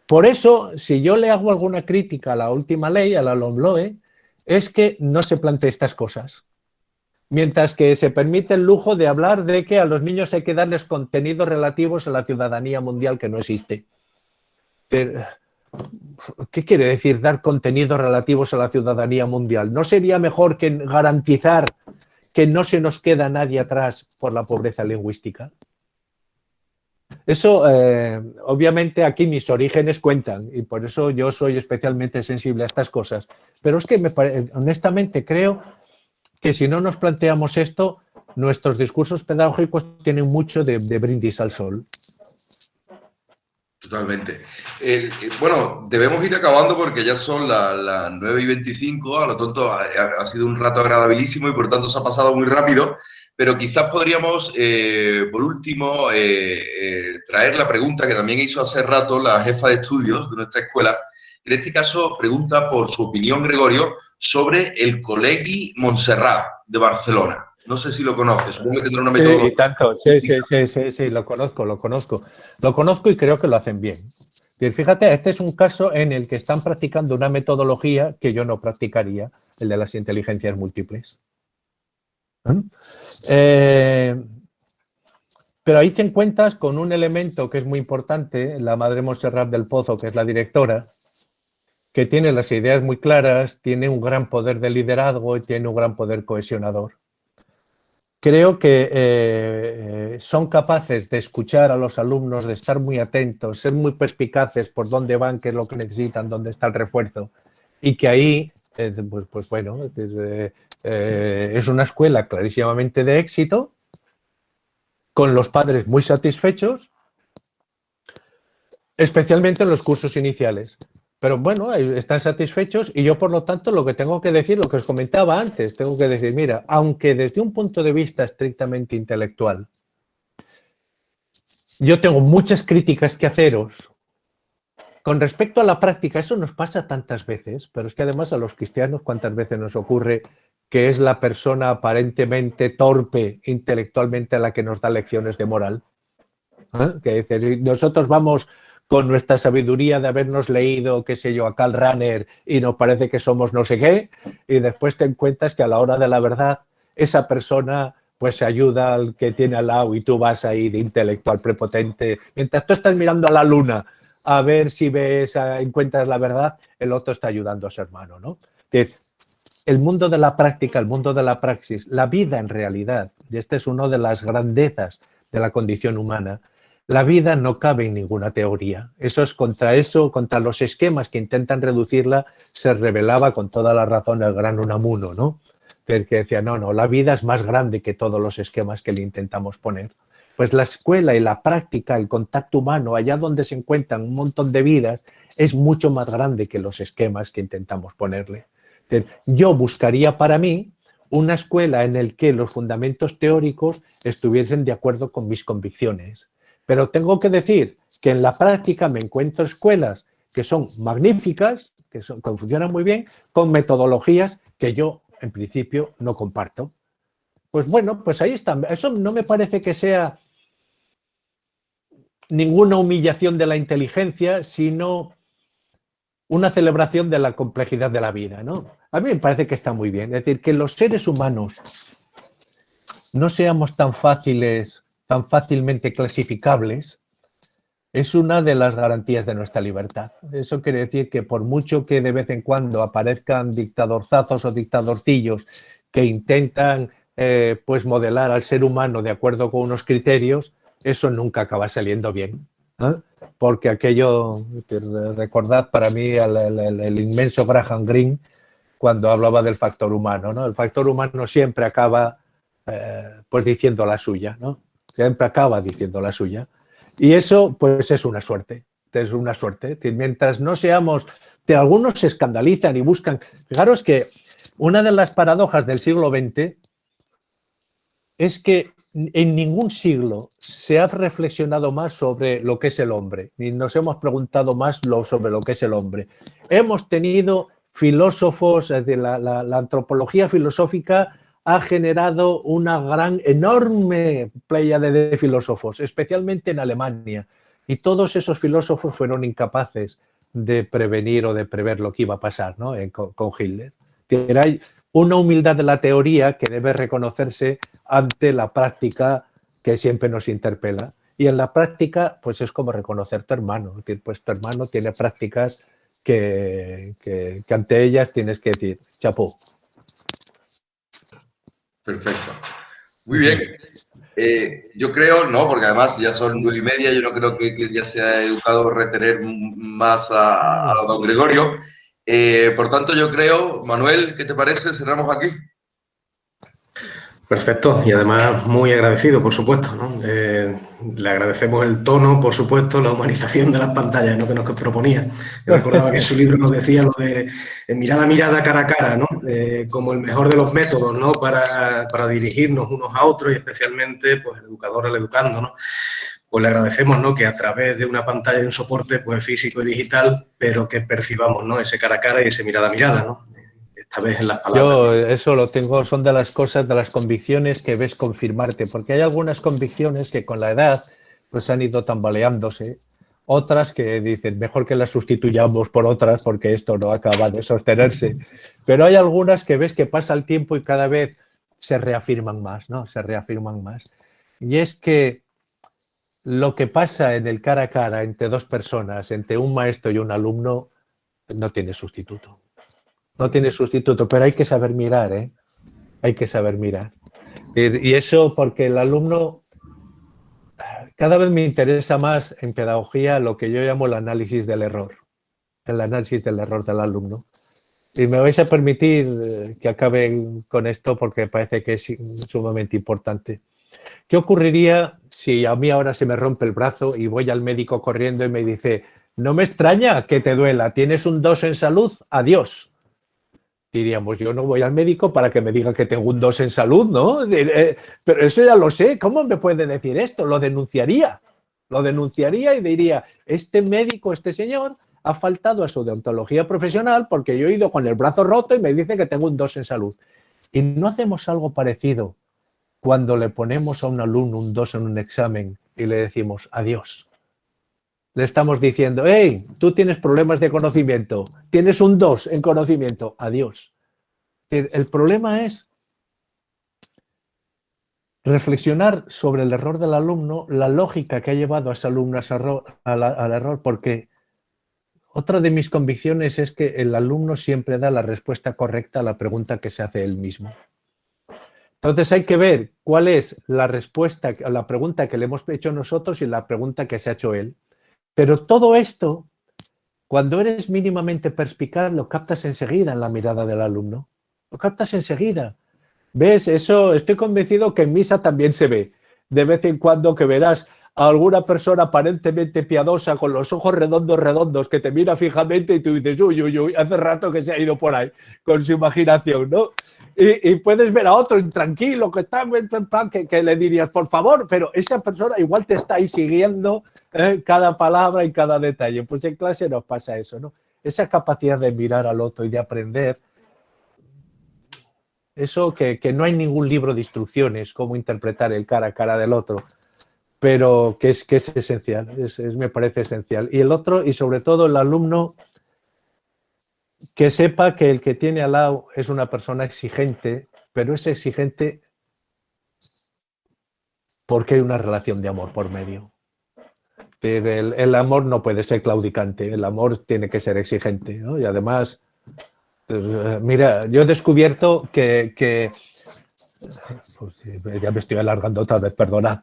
Por eso, si yo le hago alguna crítica a la última ley, a la LOMLOE, es que no se plantea estas cosas. Mientras que se permite el lujo de hablar de que a los niños hay que darles contenidos relativos a la ciudadanía mundial que no existe. Pero, ¿qué quiere decir dar contenidos relativos a la ciudadanía mundial? ¿No sería mejor que garantizar que no se nos queda nadie atrás por la pobreza lingüística? Eso, obviamente, aquí mis orígenes cuentan y por eso yo soy especialmente sensible a estas cosas. Pero es que honestamente creo que si no nos planteamos esto, nuestros discursos pedagógicos tienen mucho de brindis al sol. Totalmente. Bueno, debemos ir acabando porque ya son las 9:25, a lo tonto ha sido un rato agradabilísimo y por tanto se ha pasado muy rápido, pero quizás podríamos, por último, traer la pregunta que también hizo hace rato la jefa de estudios de nuestra escuela. En este caso, pregunta por su opinión, Gregorio, sobre el Col·legi Montserrat de Barcelona. No sé si lo conoces, supongo que tendrá una metodología. Sí, tanto. Sí, lo conozco. Lo conozco y creo que lo hacen bien. Bien, fíjate, este es un caso en el que están practicando una metodología que yo no practicaría, el de las inteligencias múltiples. Pero ahí te encuentras con un elemento que es muy importante, la madre Montserrat del Pozo, que es la directora, que tiene las ideas muy claras, tiene un gran poder de liderazgo y tiene un gran poder cohesionador. Creo que son capaces de escuchar a los alumnos, de estar muy atentos, ser muy perspicaces por dónde van, qué es lo que necesitan, dónde está el refuerzo. Y que ahí, pues bueno, es una escuela clarísimamente de éxito, con los padres muy satisfechos, especialmente en los cursos iniciales. Pero bueno, están satisfechos y yo, por lo tanto, lo que tengo que decir, lo que os comentaba antes, tengo que decir, mira, aunque desde un punto de vista estrictamente intelectual, yo tengo muchas críticas que haceros. Con respecto a la práctica, eso nos pasa tantas veces, pero es que además a los cristianos cuántas veces nos ocurre que es la persona aparentemente torpe intelectualmente a la que nos da lecciones de moral. Que dice, nosotros vamos con nuestra sabiduría de habernos leído, qué sé yo, a Karl Rahner y nos parece que somos no sé qué, y después te encuentras que a la hora de la verdad esa persona pues se ayuda al que tiene al lado y tú vas ahí de intelectual prepotente. Mientras tú estás mirando a la luna a ver si encuentras la verdad, el otro está ayudando a su hermano, ¿no? El mundo de la práctica, el mundo de la praxis, la vida en realidad, y esta es una de las grandezas de la condición humana, la vida no cabe en ninguna teoría. Contra los esquemas que intentan reducirla, se rebelaba con toda la razón el gran Unamuno, ¿no? Que decía, no, la vida es más grande que todos los esquemas que le intentamos poner. Pues la escuela y la práctica, el contacto humano, allá donde se encuentran un montón de vidas, es mucho más grande que los esquemas que intentamos ponerle. Yo buscaría para mí una escuela en la que los fundamentos teóricos estuviesen de acuerdo con mis convicciones. Pero tengo que decir que en la práctica me encuentro escuelas que son magníficas, que funcionan muy bien, con metodologías que yo, en principio, no comparto. Pues bueno, pues ahí está. Eso no me parece que sea ninguna humillación de la inteligencia, sino una celebración de la complejidad de la vida, ¿no? A mí me parece que está muy bien. Es decir, que los seres humanos no seamos tan fácilmente clasificables, es una de las garantías de nuestra libertad. Eso quiere decir que por mucho que de vez en cuando aparezcan dictadorzazos o dictadorcillos que intentan pues modelar al ser humano de acuerdo con unos criterios, eso nunca acaba saliendo bien. Porque aquello, recordad para mí el inmenso Graham Greene cuando hablaba del factor humano, ¿no? El factor humano siempre acaba pues diciendo la suya, ¿no? Siempre acaba diciendo la suya. Y eso pues es una suerte. Mientras no seamos, algunos se escandalizan y buscan. Fijaros que una de las paradojas del siglo XX es que en ningún siglo se ha reflexionado más sobre lo que es el hombre, ni nos hemos preguntado más sobre lo que es el hombre. Hemos tenido filósofos, es decir, la antropología filosófica ha generado una enorme pléyade de filósofos, especialmente en Alemania, y todos esos filósofos fueron incapaces de prevenir o de prever lo que iba a pasar, ¿no? con Hitler. Hay una humildad de la teoría que debe reconocerse ante la práctica que siempre nos interpela. Y en la práctica, pues es como reconocer tu hermano. Es decir, pues tu hermano tiene prácticas que ante ellas tienes que decir, chapó. Perfecto. Muy bien. Yo creo, no, porque además ya son 9:30, yo no creo que ya sea educado retener más a don Gregorio. Por tanto, yo creo, Manuel, ¿qué te parece? Cerramos aquí. Perfecto, y además muy agradecido, por supuesto, ¿no? Le agradecemos el tono, por supuesto, la humanización de las pantallas, ¿no? que nos proponía. Yo recordaba que en su libro nos decía lo de mirada a mirada, cara a cara, ¿no? Como el mejor de los métodos, ¿no? para dirigirnos unos a otros y especialmente pues, el educador al educando, ¿no? Pues le agradecemos, ¿no? que a través de una pantalla y un soporte pues, físico y digital, pero que percibamos, ¿no? ese cara a cara y ese mirada a mirada, ¿no? Esta vez en las palabras. Yo eso lo tengo, son de las cosas, de las convicciones que ves confirmarte, porque hay algunas convicciones que con la edad pues han ido tambaleándose, otras que dicen mejor que las sustituyamos por otras porque esto no acaba de sostenerse, pero hay algunas que ves que pasa el tiempo y cada vez se reafirman más, ¿no? Se reafirman más. Y es que lo que pasa en el cara a cara entre dos personas, entre un maestro y un alumno, no tiene sustituto. No tiene sustituto, pero hay que saber mirar, ¿eh? Hay que saber mirar. Y eso porque el alumno, cada vez me interesa más en pedagogía lo que yo llamo el análisis del error. El análisis del error del alumno. Y me vais a permitir que acabe con esto porque me parece que es sumamente importante. ¿Qué ocurriría si a mí ahora se me rompe el brazo y voy al médico corriendo y me dice, no me extraña que te duela, tienes un 2 en salud, adiós? Diríamos, yo no voy al médico para que me diga que tengo un 2 en salud, ¿no? Pero eso ya lo sé, ¿cómo me puede decir esto? Lo denunciaría y diría, este médico, este señor, ha faltado a su deontología profesional porque yo he ido con el brazo roto y me dice que tengo un 2 en salud. Y no hacemos algo parecido cuando le ponemos a un alumno un 2 en un examen y le decimos adiós. Le estamos diciendo, hey, tú tienes problemas de conocimiento, tienes un 2 en conocimiento, adiós. El problema es reflexionar sobre el error del alumno, la lógica que ha llevado a ese alumno al error, porque otra de mis convicciones es que el alumno siempre da la respuesta correcta a la pregunta que se hace él mismo. Entonces hay que ver cuál es la respuesta a la pregunta que le hemos hecho nosotros y la pregunta que se ha hecho él. Pero todo esto, cuando eres mínimamente perspicaz, lo captas enseguida en la mirada del alumno. Lo captas enseguida. ¿Ves? Eso estoy convencido que en misa también se ve. De vez en cuando que verás a alguna persona aparentemente piadosa con los ojos redondos que te mira fijamente y tú dices, uy, uy, uy, hace rato que se ha ido por ahí con su imaginación, ¿no? Y puedes ver a otro intranquilo que está en plan que le dirías, por favor, pero esa persona igual te está ahí siguiendo cada palabra y cada detalle. Pues en clase nos pasa eso, ¿no? Esa capacidad de mirar al otro y de aprender, eso que no hay ningún libro de instrucciones cómo interpretar el cara a cara del otro, pero que es esencial, me parece esencial. Y el otro, y sobre todo el alumno, que sepa que el que tiene al lado es una persona exigente, pero es exigente porque hay una relación de amor por medio. El amor no puede ser claudicante, el amor tiene que ser exigente, ¿no? Y además, mira, yo he descubierto que pues ya me estoy alargando otra vez, perdonad.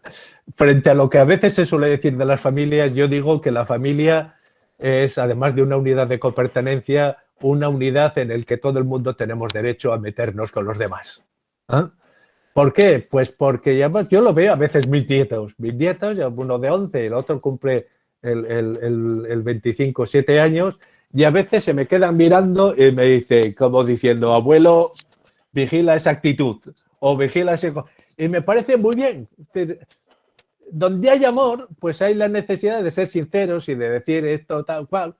Frente a lo que a veces se suele decir de las familias, yo digo que la familia es, además de una unidad de copertenencia, una unidad en la que todo el mundo tenemos derecho a meternos con los demás. ¿Ah? ¿Por qué? Pues porque yo lo veo a veces mis nietos, uno de 11, el otro cumple el 25, 7 años, y a veces se me quedan mirando y me dicen, como diciendo, abuelo, vigila esa actitud o vigila ese... Y me parece muy bien. Donde hay amor, pues hay la necesidad de ser sinceros y de decir esto tal cual.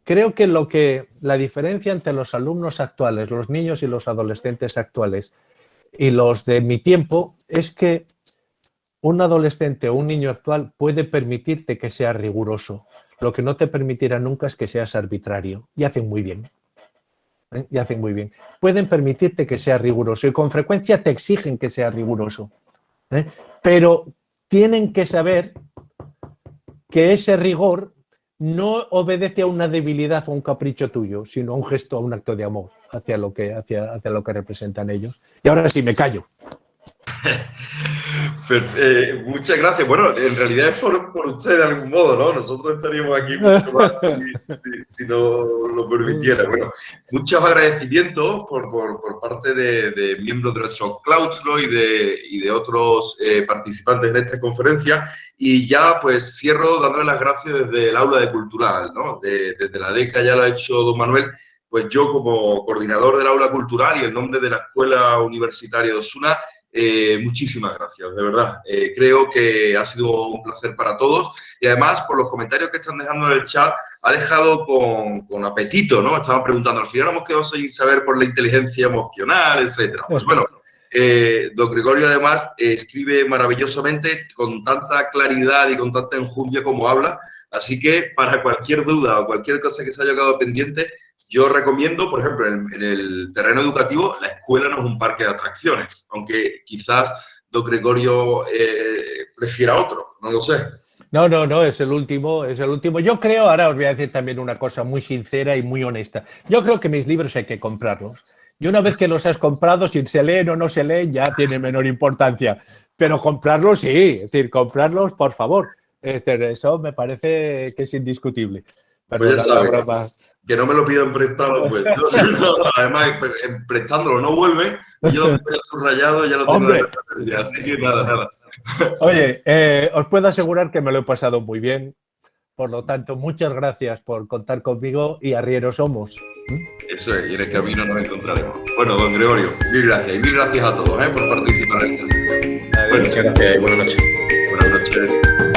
Creo que la diferencia entre los alumnos actuales, los niños y los adolescentes actuales y los de mi tiempo es que un adolescente o un niño actual puede permitirte que seas riguroso. Lo que no te permitirá nunca es que seas arbitrario. Y hacen muy bien. Y hacen muy bien. Pueden permitirte que seas riguroso y con frecuencia te exigen que seas riguroso. Pero tienen que saber que ese rigor no obedece a una debilidad o un capricho tuyo, sino a un gesto, a un acto de amor hacia lo que representan ellos. Y ahora sí, me callo. Muchas gracias. Bueno, en realidad es por usted de algún modo, ¿no? Nosotros estaríamos aquí mucho más si no lo permitiera. Bueno, muchos agradecimientos por parte de miembros de nuestro claustro y de otros participantes en esta conferencia. Y ya pues cierro dándole las gracias desde el aula de cultural, ¿no? Desde la DECA ya lo ha hecho don Manuel. Pues yo como coordinador del aula cultural y en nombre de la Escuela Universitaria de Osuna, muchísimas gracias, de verdad. Creo que ha sido un placer para todos y además por los comentarios que están dejando en el chat ha dejado con apetito, ¿no? Estaban preguntando, al final hemos quedado sin saber por la inteligencia emocional, etcétera. Pues bueno, don Gregorio además escribe maravillosamente con tanta claridad y con tanta enjundia como habla, así que para cualquier duda o cualquier cosa que se haya quedado pendiente, yo recomiendo, por ejemplo, en el terreno educativo, la escuela no es un parque de atracciones, aunque quizás don Gregorio prefiera otro, no lo sé. No, es el último, es el último. Yo creo, ahora os voy a decir también una cosa muy sincera y muy honesta. Yo creo que mis libros hay que comprarlos. Y una vez que los has comprado, si se leen o no se leen, ya tiene menor importancia. Pero comprarlos sí, es decir, comprarlos, por favor. Eso me parece que es indiscutible. Pues ya Perdona la sabes, broma. que no me lo pidan prestado, pues. Además, prestándolo no vuelve y yo lo tengo subrayado y ya lo tengo ¡Hombre! de referencia. Así que nada. Oye, os puedo asegurar que me lo he pasado muy bien. Por lo tanto, muchas gracias por contar conmigo y arrieros somos. Eso es, y en el camino nos encontraremos. Bueno, don Gregorio, mil gracias. Y mil gracias a todos por participar en esta sesión. Muchas gracias y buenas noches. Buenas noches.